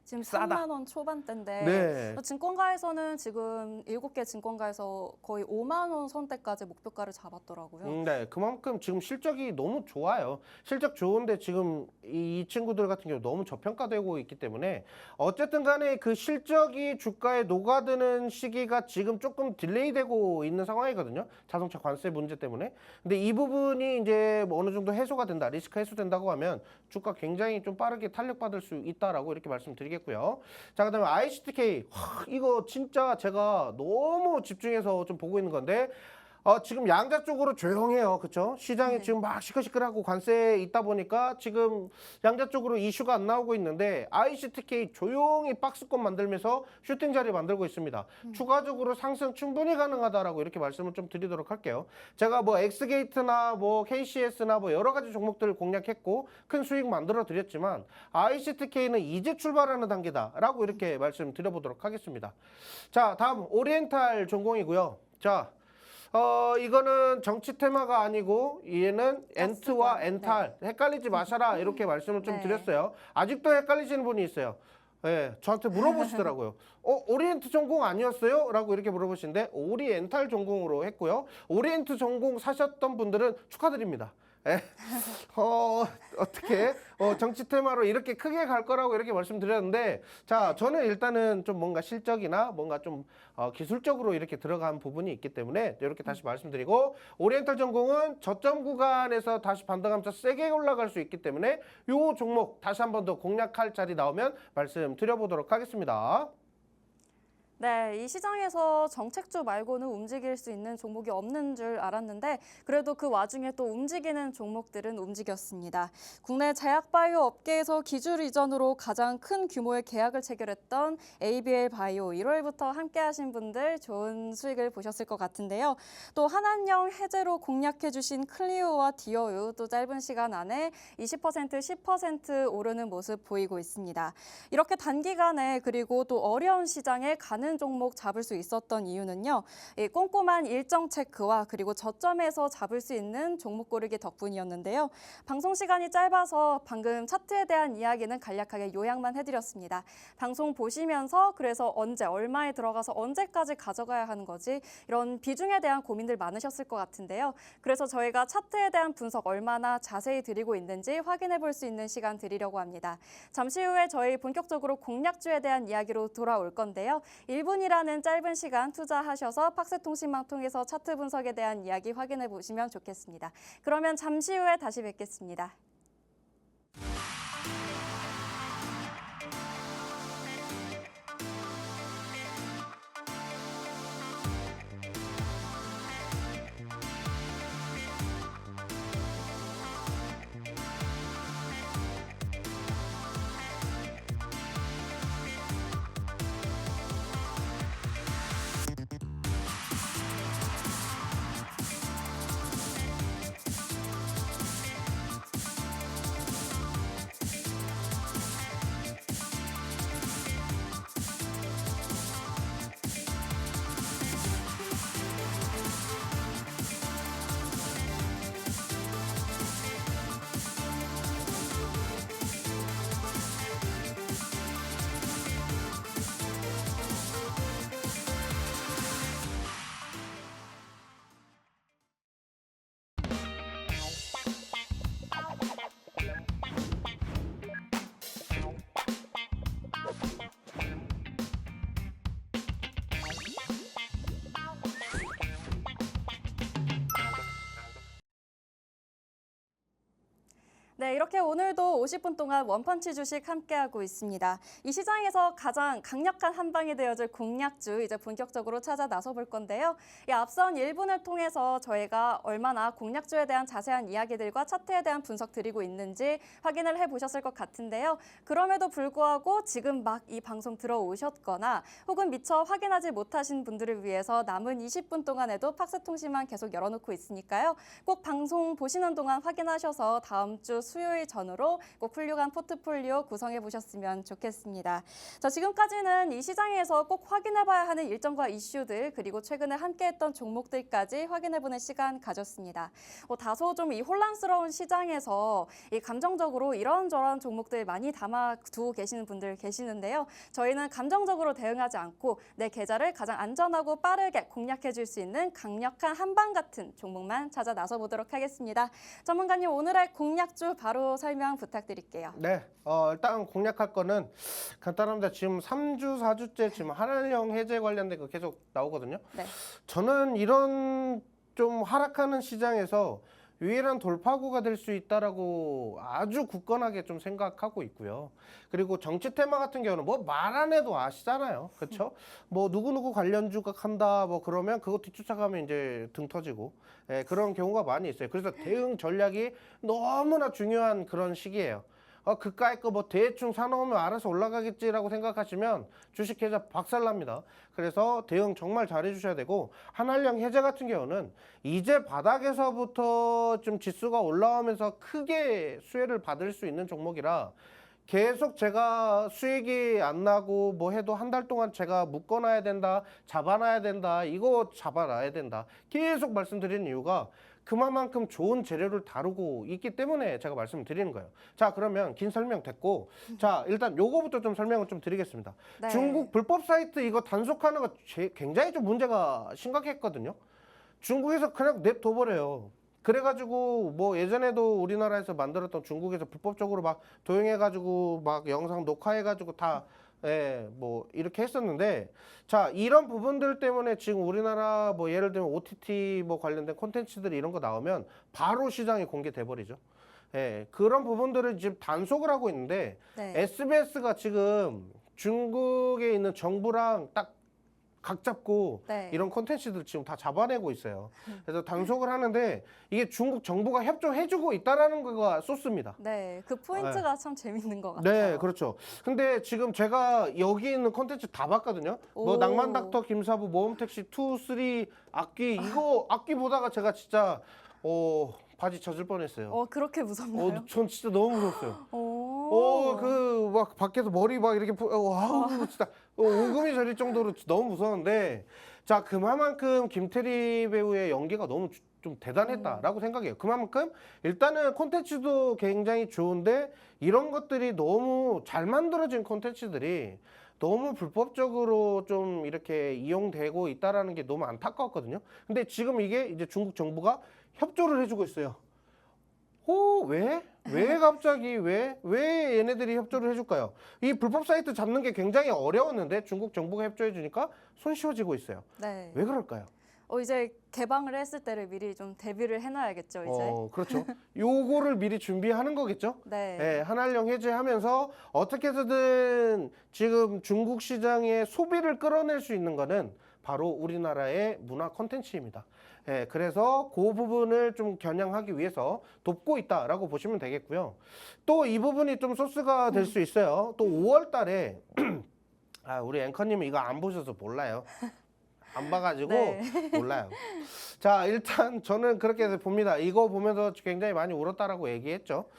지금 싸다. 3만 원 초반대인데 네. 증권가에서는 지금 7개 증권가에서 거의 5만 원 선대까지 목표가를 잡았더라고요. 네, 그만큼 지금 실적이 너무 좋아요. 실적 좋은데 지금 이 친구들 같은 경우 너무 저평가되고 있기 때문에 어쨌든 간에 그 실적이 주가에 녹아드는 시기가 지금 조금 딜레이되고 있는 상황이거든요. 자동차 관세 문제 때문에. 근데 이 부분이 이제 뭐 어느 정도 해소가 된다, 리스크 해소된다고 하면 주가 굉장히 좀 빠르게 탄력받을 수 있다라고 이렇게 말씀드리겠고요. 자, 그다음에 ICTK. 이거 진짜 제가 너무 집중해서 좀 보고 있는 건데, 지금 양자 쪽으로 조용해요. 그렇죠? 시장이 네. 지금 막 시끌시끌하고 관세에 있다 보니까 지금 양자 쪽으로 이슈가 안 나오고 있는데 ICTK 조용히 박스권 만들면서 슈팅 자리 만들고 있습니다. 추가적으로 상승 충분히 가능하다라고 이렇게 말씀을 좀 드리도록 할게요. 제가 뭐 엑스게이트나 뭐 KCS나 뭐 여러 가지 종목들을 공략했고 큰 수익 만들어 드렸지만 ICTK는 이제 출발하는 단계다라고 이렇게 말씀드려보도록 하겠습니다. 자, 다음 오리엔탈 전공이고요. 자, 이거는 정치 테마가 아니고 얘는 엔트와 엔탈 헷갈리지 마셔라 이렇게 말씀을 좀 네. 드렸어요. 아직도 헷갈리시는 분이 있어요. 예, 저한테 물어보시더라고요. 오리엔트 전공 아니었어요? 라고 이렇게 물어보시는데 오리엔탈 전공으로 했고요. 오리엔트 전공 사셨던 분들은 축하드립니다. 예. 어떻게 정치 테마로 이렇게 크게 갈 거라고 이렇게 말씀드렸는데 자, 저는 일단은 좀 뭔가 실적이나 뭔가 좀 기술적으로 이렇게 들어간 부분이 있기 때문에 이렇게 다시 말씀드리고 오리엔탈 전공은 저점 구간에서 다시 반등하면서 세게 올라갈 수 있기 때문에 요 종목 다시 한 번 더 공략할 자리 나오면 말씀드려보도록 하겠습니다. 네, 이 시장에서 정책주 말고는 움직일 수 있는 종목이 없는 줄 알았는데 그래도 그 와중에 또 움직이는 종목들은 움직였습니다. 국내 제약바이오 업계에서 기술 이전으로 가장 큰 규모의 계약을 체결했던 ABL 바이오 1월부터 함께하신 분들 좋은 수익을 보셨을 것 같은데요. 또 한한령 해제로 공략해주신 클리오와 디어유 또 짧은 시간 안에 20% 10% 오르는 모습 보이고 있습니다. 이렇게 단기간에 그리고 또 어려운 시장에 가는 종목 잡을 수 있었던 이유는요. 이 꼼꼼한 일정 체크와 그리고 저점에서 잡을 수 있는 종목 고르기 덕분이었는데요. 방송 시간이 짧아서 방금 차트에 대한 이야기는 간략하게 요약만 해드렸습니다. 방송 보시면서 그래서 언제 얼마에 들어가서 언제까지 가져가야 하는 거지 이런 비중에 대한 고민들 많으셨을 것 같은데요. 그래서 저희가 차트에 대한 분석 얼마나 자세히 드리고 있는지 확인해 볼 수 있는 시간 드리려고 합니다. 잠시 후에 저희 본격적으로 공략주에 대한 이야기로 돌아올 건데요. 1분이라는 짧은 시간 투자하셔서 팍스통신망 통해서 차트 분석에 대한 이야기 확인해 보시면 좋겠습니다. 그러면 잠시 후에 다시 뵙겠습니다. 네, 이렇게 오늘도 50분 동안 원펀치 주식 함께하고 있습니다. 이 시장에서 가장 강력한 한방이 되어줄 공략주 이제 본격적으로 찾아 나서 볼 건데요. 이 앞선 1분을 통해서 저희가 얼마나 공략주에 대한 자세한 이야기들과 차트에 대한 분석 드리고 있는지 확인을 해보셨을 것 같은데요. 그럼에도 불구하고 지금 막 이 방송 들어오셨거나 혹은 미처 확인하지 못하신 분들을 위해서 남은 20분 동안에도 팍스통신만 계속 열어놓고 있으니까요. 꼭 방송 보시는 동안 확인하셔서 다음 주 수요일 전후로 꼭 훌륭한 포트폴리오 구성해 보셨으면 좋겠습니다. 자, 지금까지는 이 시장에서 꼭 확인해봐야 하는 일정과 이슈들 그리고 최근에 함께했던 종목들까지 확인해보는 시간 가졌습니다. 다소 좀 이 혼란스러운 시장에서 이 감정적으로 이런저런 종목들 많이 담아두고 계시는 분들 계시는데요. 저희는 감정적으로 대응하지 않고 내 계좌를 가장 안전하고 빠르게 공략해줄 수 있는 강력한 한방 같은 종목만 찾아 나서 보도록 하겠습니다. 전문가님 오늘의 공략주 바로 설명 부탁드릴게요. 네, 일단 공략할 거는 간단합니다. 지금 3주, 4주째 지금 한한령 해제 관련된 거 계속 나오거든요. 네. 저는 이런 좀 하락하는 시장에서 유일한 돌파구가 될 수 있다라고 아주 굳건하게 좀 생각하고 있고요. 그리고 정치 테마 같은 경우는 뭐 말 안 해도 아시잖아요. 그렇죠? 뭐 누구누구 관련주가 간다 뭐 그러면 그거 뒤쫓아가면 이제 등 터지고 그런 경우가 많이 있어요. 그래서 대응 전략이 너무나 중요한 그런 시기예요. 그까이 거 뭐 대충 사놓으면 알아서 올라가겠지라고 생각하시면 주식 계좌 박살납니다. 그래서 대응 정말 잘해 주셔야 되고, 한알령 해제 같은 경우는 이제 바닥에서부터 좀 지수가 올라오면서 크게 수혜를 받을 수 있는 종목이라 계속 제가 수익이 안 나고 뭐 해도 한 달 동안 제가 묶어놔야 된다, 잡아놔야 된다, 이거 잡아놔야 된다 계속 말씀드리는 이유가 그만큼 좋은 재료를 다루고 있기 때문에 제가 말씀을 드리는 거예요. 자, 그러면 긴 설명 됐고, 자, 일단 요거부터 좀 설명을 좀 드리겠습니다. 네. 중국 불법 사이트 이거 단속하는 거 굉장히 좀 문제가 심각했거든요. 중국에서 그냥 냅둬버려요. 그래가지고 뭐 예전에도 우리나라에서 만들었던 중국에서 불법적으로 막 도용해가지고 막 영상 녹화해가지고 다 뭐 이렇게 했었는데, 자, 이런 부분들 때문에 지금 우리나라 뭐 예를 들면 OTT 뭐 관련된 콘텐츠들이 이런 거 나오면 바로 시장에 공개돼 버리죠. 그런 부분들을 지금 단속을 하고 있는데 네. SBS가 지금 중국에 있는 정부랑 딱 각 잡고 네. 이런 콘텐츠들 지금 다 잡아내고 있어요. 그래서 단속을 하는데 이게 중국 정부가 협조해주고 있다라는 거가 소스입니다. 네, 그 포인트가 참 재밌는 것 같아요. 네, 그렇죠. 근데 지금 제가 여기 있는 콘텐츠 다 봤거든요. 뭐 오. 낭만닥터, 김사부, 모험택시 2, 3, 악기 이거 악기 보다가 제가 진짜 바지 젖을 뻔했어요. 그렇게 무섭나요? 전 진짜 너무 무서웠어요. 오. 그 막 밖에서 머리 막 이렇게 와우 진짜 오금이 저릴 정도로 너무 무서웠는데, 자, 그만큼 김태리 배우의 연기가 너무 좀 대단했다라고 생각해요. 그만큼 일단은 콘텐츠도 굉장히 좋은데 이런 것들이 너무 잘 만들어진 콘텐츠들이 너무 불법적으로 좀 이렇게 이용되고 있다라는 게 너무 안타까웠거든요. 근데 지금 이게 이제 중국 정부가 협조를 해주고 있어요. 왜? 왜 갑자기 왜 얘네들이 협조를 해줄까요? 이 불법 사이트 잡는 게 굉장히 어려웠는데 중국 정부가 협조해 주니까 손쉬워지고 있어요. 네. 왜 그럴까요? 이제 개방을 했을 때를 미리 좀 대비를 해놔야겠죠, 이제. 그렇죠. 요거를 미리 준비하는 거겠죠? 네. 한알령 해제하면서 어떻게 해서든 지금 중국 시장의 소비를 끌어낼 수 있는 거는 바로 우리나라의 문화 콘텐츠입니다. 그래서 그 부분을 좀 겨냥하기 위해서 돕고 있다라고 보시면 되겠고요. 또 이 부분이 좀 소스가 될 수 있어요. 또 5월 달에 우리 앵커님은 이거 안 보셔서 몰라요. 안 봐가지고 네. 몰라요. 자, 일단 저는 그렇게 봅니다. 이거 보면서 굉장히 많이 울었다라고 얘기했죠.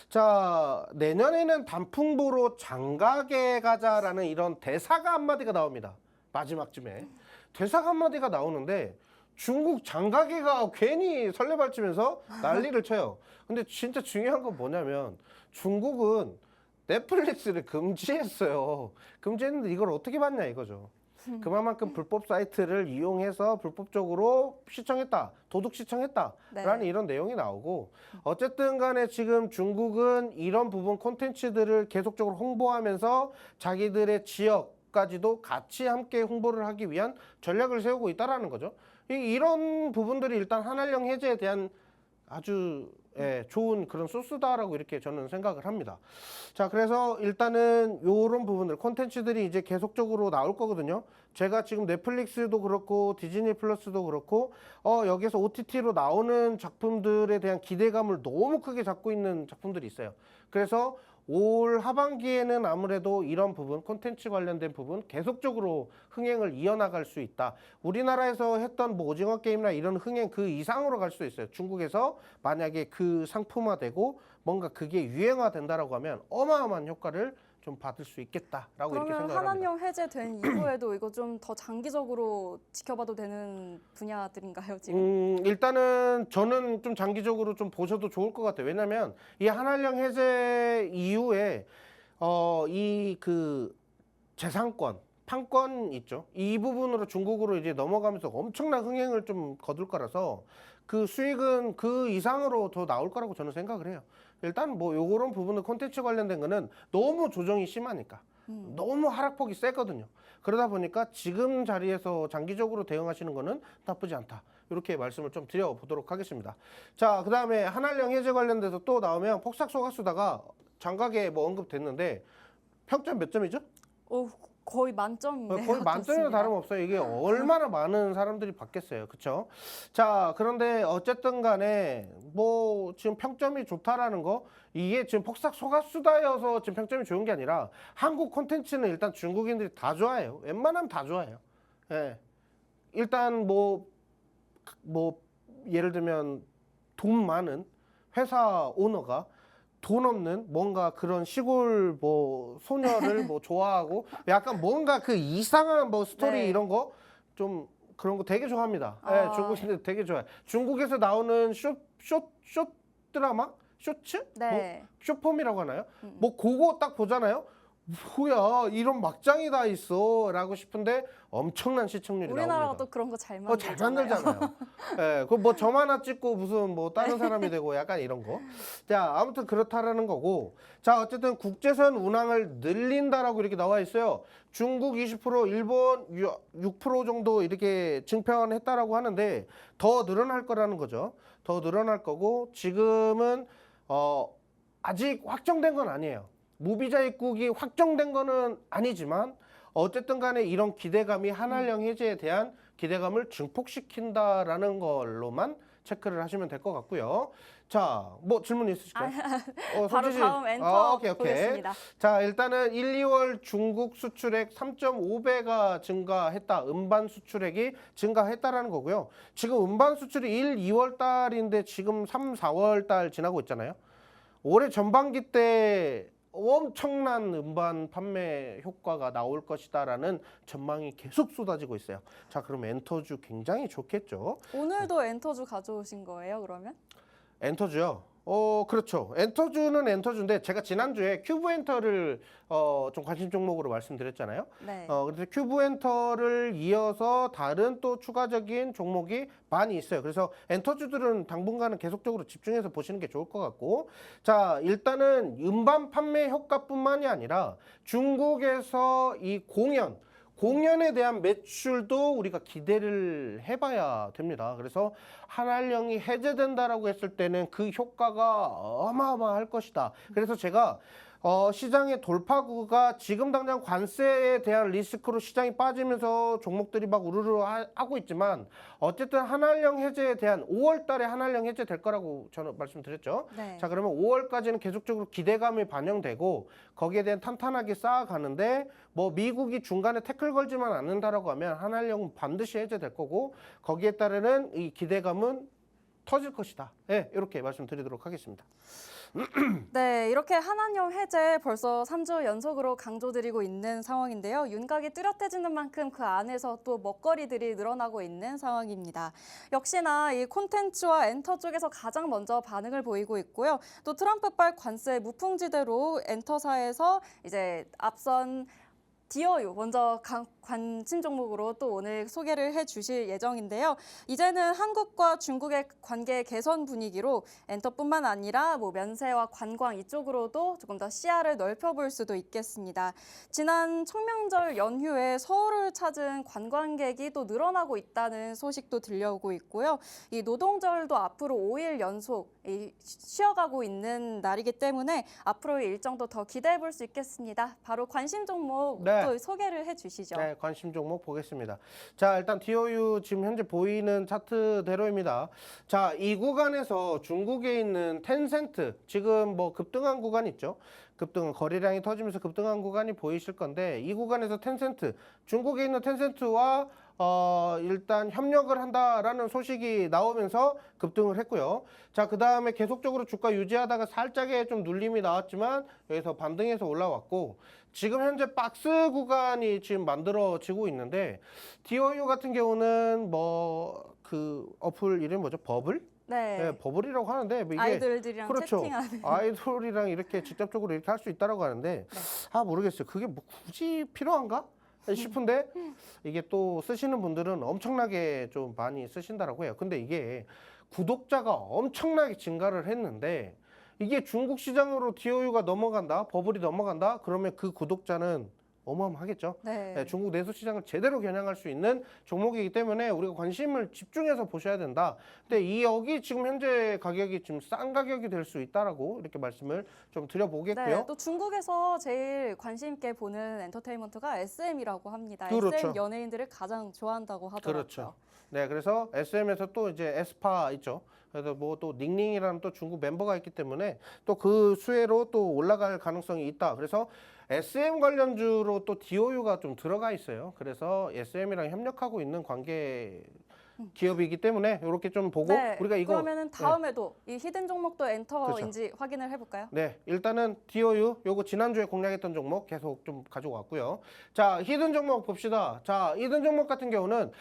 자, 내년에는 단풍보로 장가게 가자라는 이런 대사가 한마디가 나옵니다. 마지막쯤에 대사가 한마디가 나오는데 중국 장가게가 괜히 설레발치면서 난리를 쳐요. 근데 진짜 중요한 건 뭐냐면 중국은 넷플릭스를 금지했어요. 금지했는데 이걸 어떻게 봤냐 이거죠. 그만큼 불법 사이트를 이용해서 불법적으로 시청했다, 도둑 시청했다라는 네. 이런 내용이 나오고, 어쨌든 간에 지금 중국은 이런 부분 콘텐츠들을 계속적으로 홍보하면서 자기들의 지역까지도 같이 함께 홍보를 하기 위한 전략을 세우고 있다라는 거죠. 이런 부분들이 일단 한알령 해제에 대한 아주 좋은 그런 소스다라고 이렇게 저는 생각을 합니다. 자, 그래서 일단은 요런 부분들 콘텐츠들이 이제 계속적으로 나올 거거든요. 제가 지금 넷플릭스도 그렇고 디즈니 플러스도 그렇고 여기서 OTT로 나오는 작품들에 대한 기대감을 너무 크게 잡고 있는 작품들이 있어요. 그래서 올 하반기에는 아무래도 이런 부분, 콘텐츠 관련된 부분 계속적으로 흥행을 이어나갈 수 있다. 우리나라에서 했던 뭐 오징어 게임이나 이런 흥행 그 이상으로 갈 수 있어요. 중국에서 만약에 그 상품화되고 뭔가 그게 유행화된다라고 하면 어마어마한 효과를 좀 받을 수 있겠다라고 이렇게 그러면 생각을 합니다. 한알령 해제된 이후에도 이거 좀 더 장기적으로 지켜봐도 되는 분야들인가요, 지금? 일단은 저는 좀 장기적으로 좀 보셔도 좋을 것 같아요. 왜냐면 이 한알령 해제 이후에 이 그 재산권, 판권 있죠. 이 부분으로 중국으로 이제 넘어가면서 엄청난 흥행을 좀 거둘 거라서 그 수익은 그 이상으로 더 나올 거라고 저는 생각을 해요. 일단 뭐 요런 부분은 콘텐츠 관련된 거는 너무 조정이 심하니까 너무 하락폭이 세거든요. 그러다 보니까 지금 자리에서 장기적으로 대응하시는 거는 나쁘지 않다. 이렇게 말씀을 좀 드려보도록 하겠습니다. 자, 그 다음에 한알령 해제 관련돼서 또 나오면 폭삭 소가수다가 장각에 뭐 언급됐는데 평점 몇 점이죠? 거의 만점이네요. 거의 만점이나 다름없어요. 이게 얼마나 많은 사람들이 받겠어요. 그렇죠? 자, 그런데 어쨌든 간에 뭐 지금 평점이 좋다라는 거 이게 지금 폭삭 소가수다여서 지금 평점이 좋은 게 아니라 한국 콘텐츠는 일단 중국인들이 다 좋아해요. 웬만하면 다 좋아해요. 예. 일단 뭐 예를 들면 돈 많은 회사 오너가 돈 없는 뭔가 그런 시골 뭐 소녀를 뭐 좋아하고 약간 뭔가 그 이상한 뭐 스토리 네. 이런 거 좀 그런 거 되게 좋아합니다. 아. 예, 중국인들 되게 좋아해. 중국에서 나오는 쇼 드라마? 쇼츠? 네. 뭐 쇼폼이라고 하나요? 뭐 그거 딱 보잖아요. 뭐야 이런 막장이 다 있어 라고 싶은데 엄청난 시청률이 우리나라가 나옵니다. 또 그런 거 잘 잘 만들잖아요. 만들잖아요. 예, 그 뭐 점 하나 찍고 무슨 뭐 다른 사람이 되고 약간 이런 거. 자, 아무튼 그렇다라는 거고. 자, 어쨌든 국제선 운항을 늘린다라고 이렇게 나와 있어요. 중국 20%, 일본 6% 정도 이렇게 증편했다라고 하는데 더 늘어날 거라는 거죠. 더 늘어날 거고 지금은 아직 확정된 건 아니에요. 무비자 입국이 확정된 거는 아니지만 어쨌든 간에 이런 기대감이 한알령 해제에 대한 기대감을 증폭시킨다라는 걸로만 체크를 하시면 될 것 같고요. 자, 뭐 질문 있으실까요? 바로 손지시- 다음 엔터 오케이. 보겠습니다. 자, 일단은 1, 2월 중국 수출액 3.5배가 증가했다. 음반 수출액이 증가했다라는 거고요. 지금 음반 수출이 1, 2월 달인데 지금 3, 4월 달 지나고 있잖아요. 올해 전반기 때 엄청난 음반 판매 효과가 나올 것이다라는 전망이 계속 쏟아지고 있어요. 자, 그럼 엔터주 굉장히 좋겠죠. 오늘도 엔터주 가져오신 거예요, 그러면? 엔터주요. 그렇죠. 엔터주는 엔터주인데 제가 지난주에 큐브 엔터를 좀 관심 종목으로 말씀드렸잖아요. 네. 그래서 큐브 엔터를 이어서 다른 또 추가적인 종목이 많이 있어요. 그래서 엔터주들은 당분간은 계속적으로 집중해서 보시는 게 좋을 것 같고, 자, 일단은 음반 판매 효과뿐만이 아니라 중국에서 이 공연에 대한 매출도 우리가 기대를 해봐야 됩니다. 그래서 한알령이 해제된다라고 했을 때는 그 효과가 어마어마할 것이다. 그래서 제가 시장의 돌파구가 지금 당장 관세에 대한 리스크로 시장이 빠지면서 종목들이 막 우르르 하고 있지만 어쨌든 한알령 해제에 대한 5월 달에 한알령 해제될 거라고 저는 말씀드렸죠. 네. 자, 그러면 5월까지는 계속적으로 기대감이 반영되고 거기에 대한 탄탄하게 쌓아가는데 뭐 미국이 중간에 태클 걸지만 않는다라고 하면 한알령은 반드시 해제될 거고 거기에 따르는 이 기대감은 터질 것이다. 네, 이렇게 말씀드리도록 하겠습니다. 네, 이렇게 한한령 해제 벌써 3주 연속으로 강조드리고 있는 상황인데요. 윤곽이 뚜렷해지는 만큼 그 안에서 또 먹거리들이 늘어나고 있는 상황입니다. 역시나 이 콘텐츠와 엔터 쪽에서 가장 먼저 반응을 보이고 있고요. 또 트럼프발 관세 무풍지대로 엔터사에서 이제 앞선 디어유 먼저 관심 종목으로 또 오늘 소개를 해주실 예정인데요. 이제는 한국과 중국의 관계 개선 분위기로 엔터뿐만 아니라 뭐 면세와 관광 이쪽으로도 조금 더 시야를 넓혀볼 수도 있겠습니다. 지난 청명절 연휴에 서울을 찾은 관광객이 또 늘어나고 있다는 소식도 들려오고 있고요. 이 노동절도 앞으로 5일 연속 쉬어가고 있는 날이기 때문에 앞으로의 일정도 더 기대해 볼 수 있겠습니다. 바로 관심 종목 네. 또 소개를 해주시죠. 네, 관심 종목 보겠습니다. 자, 일단 DOU 지금 현재 보이는 차트대로입니다. 자, 이 구간에서 중국에 있는 텐센트 지금 뭐 급등한 구간 있죠. 급등 거래량이 터지면서 급등한 구간이 보이실 건데 이 구간에서 텐센트 중국에 있는 텐센트와 일단 협력을 한다라는 소식이 나오면서 급등을 했고요. 자, 그 다음에 계속적으로 주가 유지하다가 살짝의 좀 눌림이 나왔지만 여기서 반등해서 올라왔고 지금 현재 박스 구간이 지금 만들어지고 있는데 DOU 같은 경우는 뭐 그 어플 이름이 뭐죠? 버블? 네. 네, 버블이라고 하는데 뭐 이게 아이돌들이랑 그렇죠. 채팅하는. 아이돌이랑 이렇게 직접적으로 이렇게 할 수 있다라고 하는데 모르겠어요. 그게 뭐 굳이 필요한가 싶은데 이게 또 쓰시는 분들은 엄청나게 좀 많이 쓰신다라고 해요. 근데 이게 구독자가 엄청나게 증가를 했는데 이게 중국 시장으로 DOU가 넘어간다, 버블이 넘어간다. 그러면 그 구독자는 어마어마하겠죠. 네. 네, 중국 내수 시장을 제대로 겨냥할 수 있는 종목이기 때문에 우리가 관심을 집중해서 보셔야 된다. 근데 이 여기 지금 현재 가격이 지금 싼 가격이 될 수 있다라고 이렇게 말씀을 좀 드려보겠고요. 네, 또 중국에서 제일 관심 있게 보는 엔터테인먼트가 SM이라고 합니다. 그렇죠. SM 연예인들을 가장 좋아한다고 하더라고요. 그렇죠. 네, 그래서 SM에서 또 이제 에스파 있죠. 그래서 뭐 또 닝닝이라는 또 중국 멤버가 있기 때문에 또 그 수혜로 또 올라갈 가능성이 있다. 그래서 SM 관련주로 또 DOU가 좀 들어가 있어요. 그래서 SM이랑 협력하고 있는 관계 기업이기 때문에 이렇게 좀 보고 네, 우리가 이거 그러면은 다음에도 이 히든 종목도 엔터인지 확인을 해볼까요? 네, 일단은 DOU 요거 지난주에 공략했던 종목 계속 좀 가지고 왔고요. 자, 히든 종목 봅시다. 자, 히든 종목 같은 경우는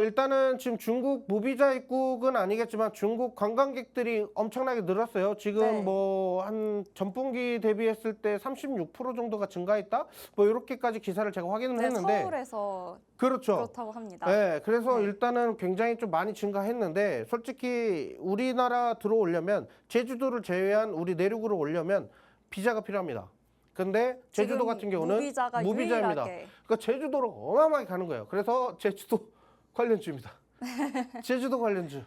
일단은 지금 중국 무비자 입국은 아니겠지만 중국 관광객들이 엄청나게 늘었어요. 지금 네. 뭐 한 전분기 대비했을 때 36% 정도가 증가했다? 뭐 이렇게까지 기사를 제가 확인을 네, 했는데 서울에서 그렇죠. 그렇다고 합니다. 네, 그래서 네. 일단은 굉장히 좀 많이 증가했는데 솔직히 우리나라 들어오려면 제주도를 제외한 우리 내륙으로 오려면 비자가 필요합니다. 근데 제주도 지금 같은 경우는 무비자가 무비자입니다. 유일하게. 그러니까 제주도로 어마어마하게 가는 거예요. 그래서 제주도 관련주입니다. 제주도 관련주.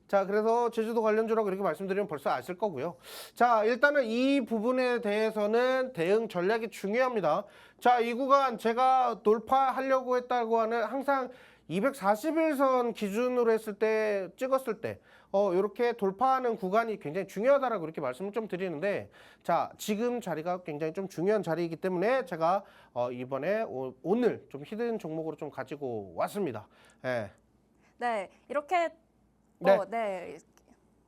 자, 그래서 제주도 관련주라고 이렇게 말씀드리면 벌써 아실 거고요. 자, 일단은 이 부분에 대해서는 대응 전략이 중요합니다. 자, 이 구간 제가 돌파하려고 했다고 하는 항상 241선 기준으로 했을 때 찍었을 때 이렇게 돌파하는 구간이 굉장히 중요하다라고 이렇게 말씀을 좀 드리는데 자, 지금 자리가 굉장히 좀 중요한 자리이기 때문에 제가 이번에 오늘 좀 히든 종목으로 좀 가지고 왔습니다. 예. 네, 이렇게 네. 네.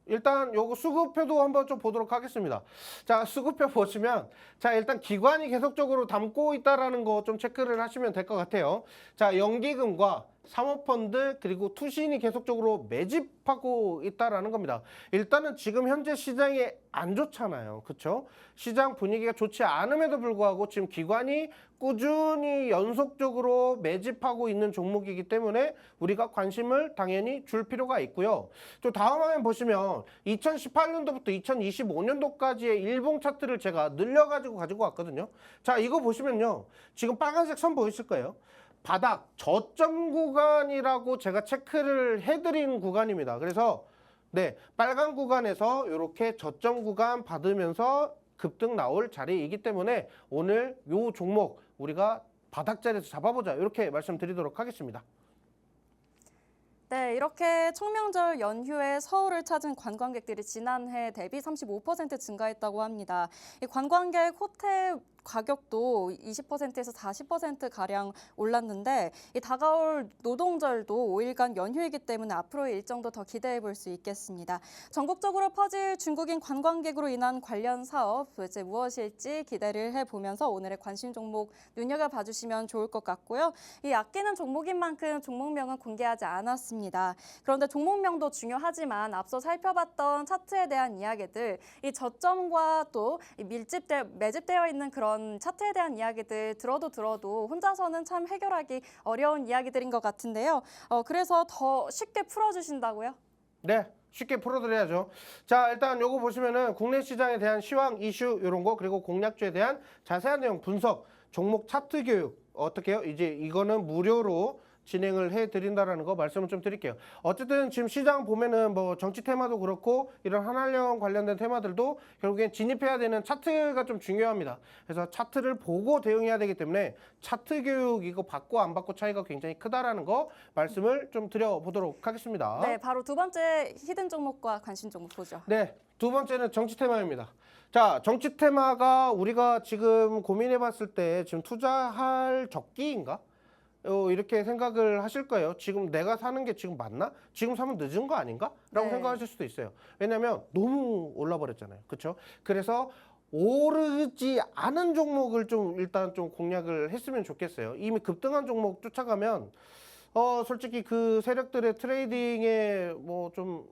일단 요거 수급표도 한번 좀 보도록 하겠습니다. 자, 수급표 보시면 자, 일단 기관이 계속적으로 담고 있다라는 거 좀 체크를 하시면 될 것 같아요. 자, 연기금과 사모펀드 그리고 투신이 계속적으로 매집하고 있다라는 겁니다. 일단은 지금 현재 시장이 안 좋잖아요. 그렇죠? 시장 분위기가 좋지 않음에도 불구하고 지금 기관이 꾸준히 연속적으로 매집하고 있는 종목이기 때문에 우리가 관심을 당연히 줄 필요가 있고요. 또 다음 화면 보시면 2018년도부터 2025년도까지의 일봉 차트를 제가 늘려가지고 가지고 왔거든요. 자, 이거 보시면요. 지금 빨간색 선 보이실 거예요. 바닥 저점 구간이라고 제가 체크를 해드린 구간입니다. 그래서 네, 빨간 구간에서 이렇게 저점 구간 받으면서 급등 나올 자리이기 때문에 오늘 요 종목 우리가 바닥 자리에서 잡아보자 이렇게 말씀드리도록 하겠습니다. 네, 이렇게 청명절 연휴에 서울을 찾은 관광객들이 지난해 대비 35% 증가했다고 합니다. 이 관광객 호텔 가격도 20%에서 40%가량 올랐는데 이 다가올 노동절도 5일간 연휴이기 때문에 앞으로의 일정도 더 기대해 볼 수 있겠습니다. 전국적으로 퍼질 중국인 관광객으로 인한 관련 사업 도대체 무엇일지 기대를 해보면서 오늘의 관심 종목 눈여겨봐 주시면 좋을 것 같고요. 이 아끼는 종목인 만큼 종목명은 공개하지 않았습니다. 그런데 종목명도 중요하지만 앞서 살펴봤던 차트에 대한 이야기들, 이 저점과 또 매집되어 있는 그런 차트에 대한 이야기들 들어도 혼자서는 참 해결하기 어려운 이야기들인 것 같은데요. 그래서 더 쉽게 풀어주신다고요? 네, 쉽게 풀어드려야죠. 자, 일단 요거 보시면은 국내 시장에 대한 시황 이슈 이런 거 그리고 공략주에 대한 자세한 내용 분석, 종목 차트 교육 어떻게 해요? 이제 이거는 무료로 진행을 해드린다라는 거 말씀을 좀 드릴게요. 어쨌든 지금 시장 보면은 뭐 정치 테마도 그렇고 이런 한한령 관련된 테마들도 결국엔 진입해야 되는 차트가 좀 중요합니다. 그래서 차트를 보고 대응해야 되기 때문에 차트 교육 이거 받고 안 받고 차이가 굉장히 크다라는 거 말씀을 좀 드려보도록 하겠습니다. 네, 바로 두 번째 히든 종목과 관심 종목 보죠. 네, 두 번째는 정치 테마입니다. 자, 정치 테마가 우리가 지금 고민해봤을 때 지금 투자할 적기인가? 이렇게 생각을 하실 거예요. 지금 내가 사는 게 지금 맞나? 지금 사면 늦은 거 아닌가? 라고 네. 생각하실 수도 있어요. 왜냐하면 너무 올라버렸잖아요. 그렇죠? 그래서 오르지 않은 종목을 좀 일단 좀 공략을 했으면 좋겠어요. 이미 급등한 종목 쫓아가면 솔직히 그 세력들의 트레이딩에 뭐 좀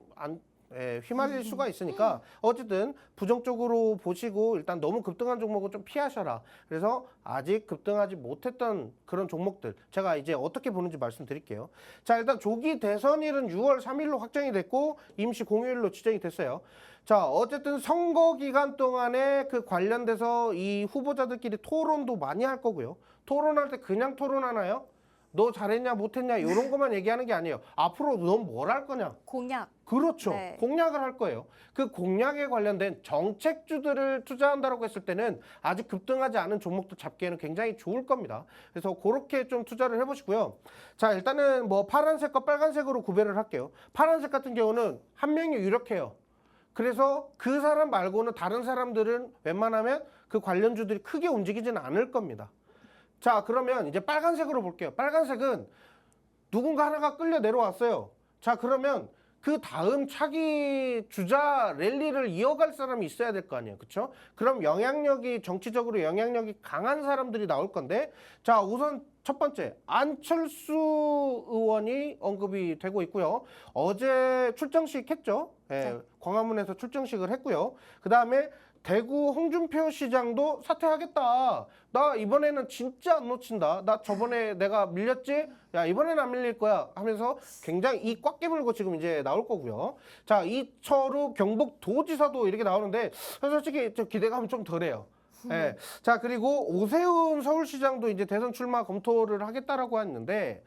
휘말릴 수가 있으니까 어쨌든 부정적으로 보시고 일단 너무 급등한 종목은 좀 피하셔라. 그래서 아직 급등하지 못했던 그런 종목들 제가 이제 어떻게 보는지 말씀드릴게요. 자, 일단 조기 대선일은 6월 3일로 확정이 됐고 임시 공휴일로 지정이 됐어요. 자, 어쨌든 선거 기간 동안에 그 관련돼서 이 후보자들끼리 토론도 많이 할 거고요. 토론할 때 그냥 토론하나요? 너 잘했냐 못했냐 이런 것만 얘기하는 게 아니에요. 앞으로 넌 뭘 할 거냐? 공약. 그렇죠. 네. 공약을 할 거예요. 그 공약에 관련된 정책주들을 투자한다라고 했을 때는 아직 급등하지 않은 종목도 잡기에는 굉장히 좋을 겁니다. 그래서 그렇게 좀 투자를 해보시고요. 자, 일단은 뭐 파란색과 빨간색으로 구별을 할게요. 파란색 같은 경우는 한 명이 유력해요. 그래서 그 사람 말고는 다른 사람들은 웬만하면 그 관련주들이 크게 움직이지는 않을 겁니다. 자, 그러면 이제 빨간색으로 볼게요. 빨간색은 누군가 하나가 끌려 내려왔어요. 자, 그러면 그 다음 차기 주자 랠리를 이어갈 사람이 있어야 될 거 아니에요. 그렇죠? 그럼 정치적으로 영향력이 강한 사람들이 나올 건데, 자, 우선 첫 번째 안철수 의원이 언급이 되고 있고요. 어제 출정식 했죠. 네. 광화문에서 출정식을 했고요. 그 다음에 대구 홍준표 시장도 사퇴하겠다. 나 이번에는 진짜 안 놓친다. 나 저번에 내가 밀렸지? 야, 이번에는 안 밀릴 거야. 하면서 굉장히 이 꽉 깨물고 지금 이제 나올 거고요. 자, 이철우 경북도지사도 이렇게 나오는데 솔직히 좀 기대감은 좀 덜해요. 예. 자, 그리고 오세훈 서울시장도 이제 대선 출마 검토를 하겠다라고 했는데,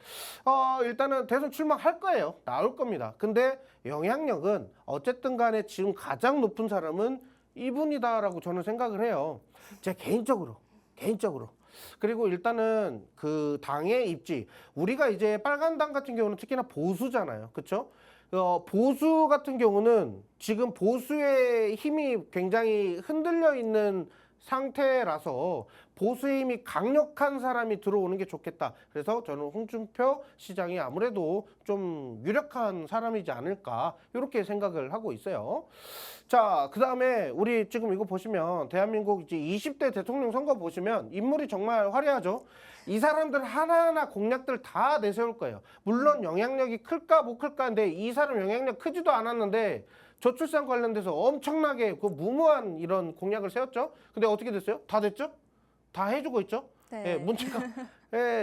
일단은 대선 출마할 거예요. 나올 겁니다. 근데 영향력은 어쨌든 간에 지금 가장 높은 사람은 이분이다라고 저는 생각을 해요. 제 개인적으로. 그리고 일단은 그 당의 입지. 우리가 이제 빨간 당 같은 경우는 특히나 보수잖아요. 그렇죠? 보수 같은 경우는 지금 보수의 힘이 굉장히 흔들려 있는 상태라서 보수의 힘이 강력한 사람이 들어오는 게 좋겠다. 그래서 저는 홍준표 시장이 아무래도 좀 유력한 사람이지 않을까 이렇게 생각을 하고 있어요. 자, 그 다음에 우리 지금 이거 보시면 대한민국 이제 20대 대통령 선거 보시면 인물이 정말 화려하죠. 이 사람들 하나하나 공약들 다 내세울 거예요. 물론 영향력이 클까 못 클까인데 이 사람 영향력 크지도 않았는데 저출산 관련돼서 엄청나게 그 무모한 이런 공약을 세웠죠. 근데 어떻게 됐어요? 다 됐죠? 다 해주고 있죠. 네. 예, 문제가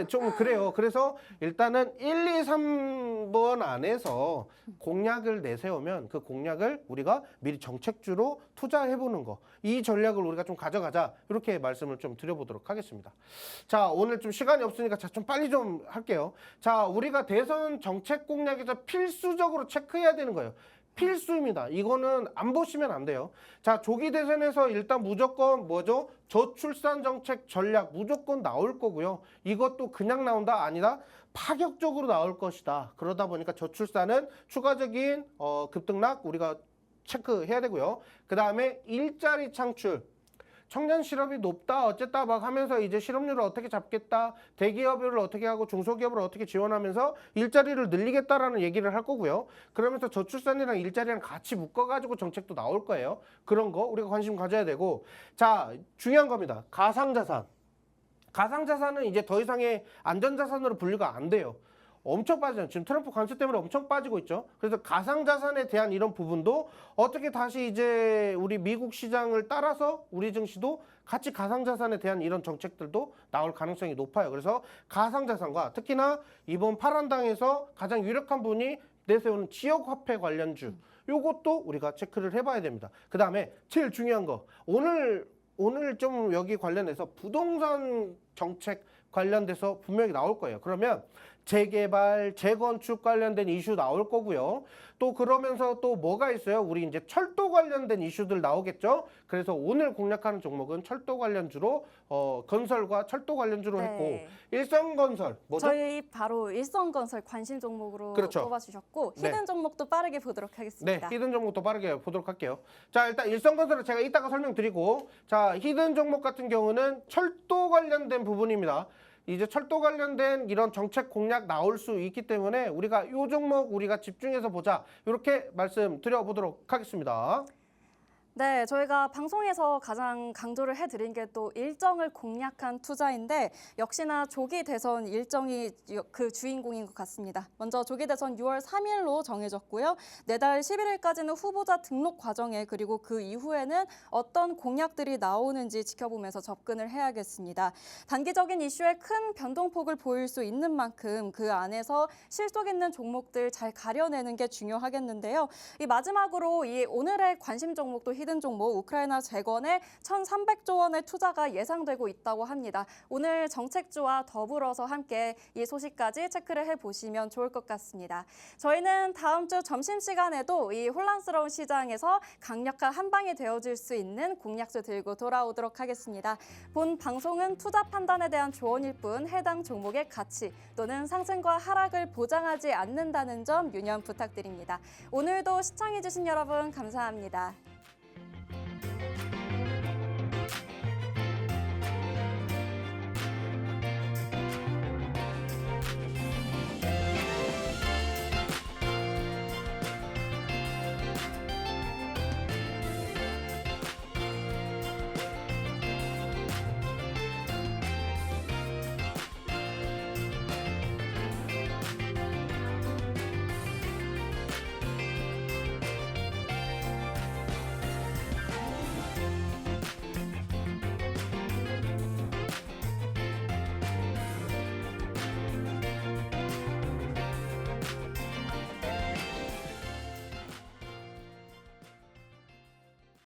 좀 그래요. 그래서 일단은 1, 2, 3번 안에서 공약을 내세우면 그 공약을 우리가 미리 정책주로 투자해보는 거. 이 전략을 우리가 좀 가져가자. 이렇게 말씀을 좀 드려보도록 하겠습니다. 자, 오늘 좀 시간이 없으니까 좀 빨리 좀 할게요. 자, 우리가 대선 정책 공약에서 필수적으로 체크해야 되는 거예요. 필수입니다. 이거는 안 보시면 안 돼요. 자, 조기 대선에서 일단 무조건 뭐죠? 저출산 정책 전략 무조건 나올 거고요. 이것도 그냥 나온다? 아니다. 파격적으로 나올 것이다. 그러다 보니까 저출산은 추가적인 급등락 우리가 체크해야 되고요. 그 다음에 일자리 창출. 청년 실업이 높다 어쨌다 막 하면서 이제 실업률을 어떻게 잡겠다, 대기업을 어떻게 하고 중소기업을 어떻게 지원하면서 일자리를 늘리겠다라는 얘기를 할 거고요. 그러면서 저출산이랑 일자리랑 같이 묶어가지고 정책도 나올 거예요. 그런 거 우리가 관심 가져야 되고, 자, 중요한 겁니다. 가상자산. 가상자산은 이제 더 이상의 안전자산으로 분류가 안 돼요. 엄청 빠지잖아요. 지금 트럼프 관세 때문에 엄청 빠지고 있죠. 그래서 가상자산에 대한 이런 부분도 어떻게 다시 이제 우리 미국 시장을 따라서 우리 증시도 같이 가상자산에 대한 이런 정책들도 나올 가능성이 높아요. 그래서 가상자산과 특히나 이번 파란당에서 가장 유력한 분이 내세우는 지역화폐 관련주, 요것도 우리가 체크를 해봐야 됩니다. 그 다음에 제일 중요한 거, 오늘 좀 여기 관련해서 부동산 정책 관련돼서 분명히 나올 거예요. 그러면 재개발, 재건축 관련된 이슈 나올 거고요. 또 그러면서 또 뭐가 있어요? 우리 이제 철도 관련된 이슈들 나오겠죠? 그래서 오늘 공략하는 종목은 철도 관련주로 건설과 철도 관련주로 네. 했고, 일성건설 뭐죠? 저희 바로 일성건설 관심 종목으로 그렇죠. 뽑아주셨고 네. 히든 종목도 빠르게 보도록 네, 하겠습니다. 히든 종목도 빠르게 보도록 할게요. 자, 일단 일성건설은 제가 이따가 설명드리고, 자, 히든 종목 같은 경우는 철도 관련된 부분입니다. 이제 철도 관련된 이런 정책 공약 나올 수 있기 때문에 우리가 이 종목 우리가 집중해서 보자. 이렇게 말씀드려보도록 하겠습니다. 네, 저희가 방송에서 가장 강조를 해드린 게 또 일정을 공략한 투자인데 역시나 조기 대선 일정이 그 주인공인 것 같습니다. 먼저 조기 대선 6월 3일로 정해졌고요. 내달 11일까지는 후보자 등록 과정에 그리고 그 이후에는 어떤 공약들이 나오는지 지켜보면서 접근을 해야겠습니다. 단기적인 이슈에 큰 변동폭을 보일 수 있는 만큼 그 안에서 실속 있는 종목들 잘 가려내는 게 중요하겠는데요. 이 마지막으로 이 오늘의 관심 종목도 히든 종목 우크라이나 재건에 1,300조 원의 투자가 예상되고 있다고 합니다. 오늘 정책주와 더불어서 함께 이 소식까지 체크를 해보시면 좋을 것 같습니다. 저희는 다음 주 점심시간에도 이 혼란스러운 시장에서 강력한 한방이 되어줄 수 있는 공략주 들고 돌아오도록 하겠습니다. 본 방송은 투자 판단에 대한 조언일 뿐 해당 종목의 가치 또는 상승과 하락을 보장하지 않는다는 점 유념 부탁드립니다. 오늘도 시청해주신 여러분 감사합니다.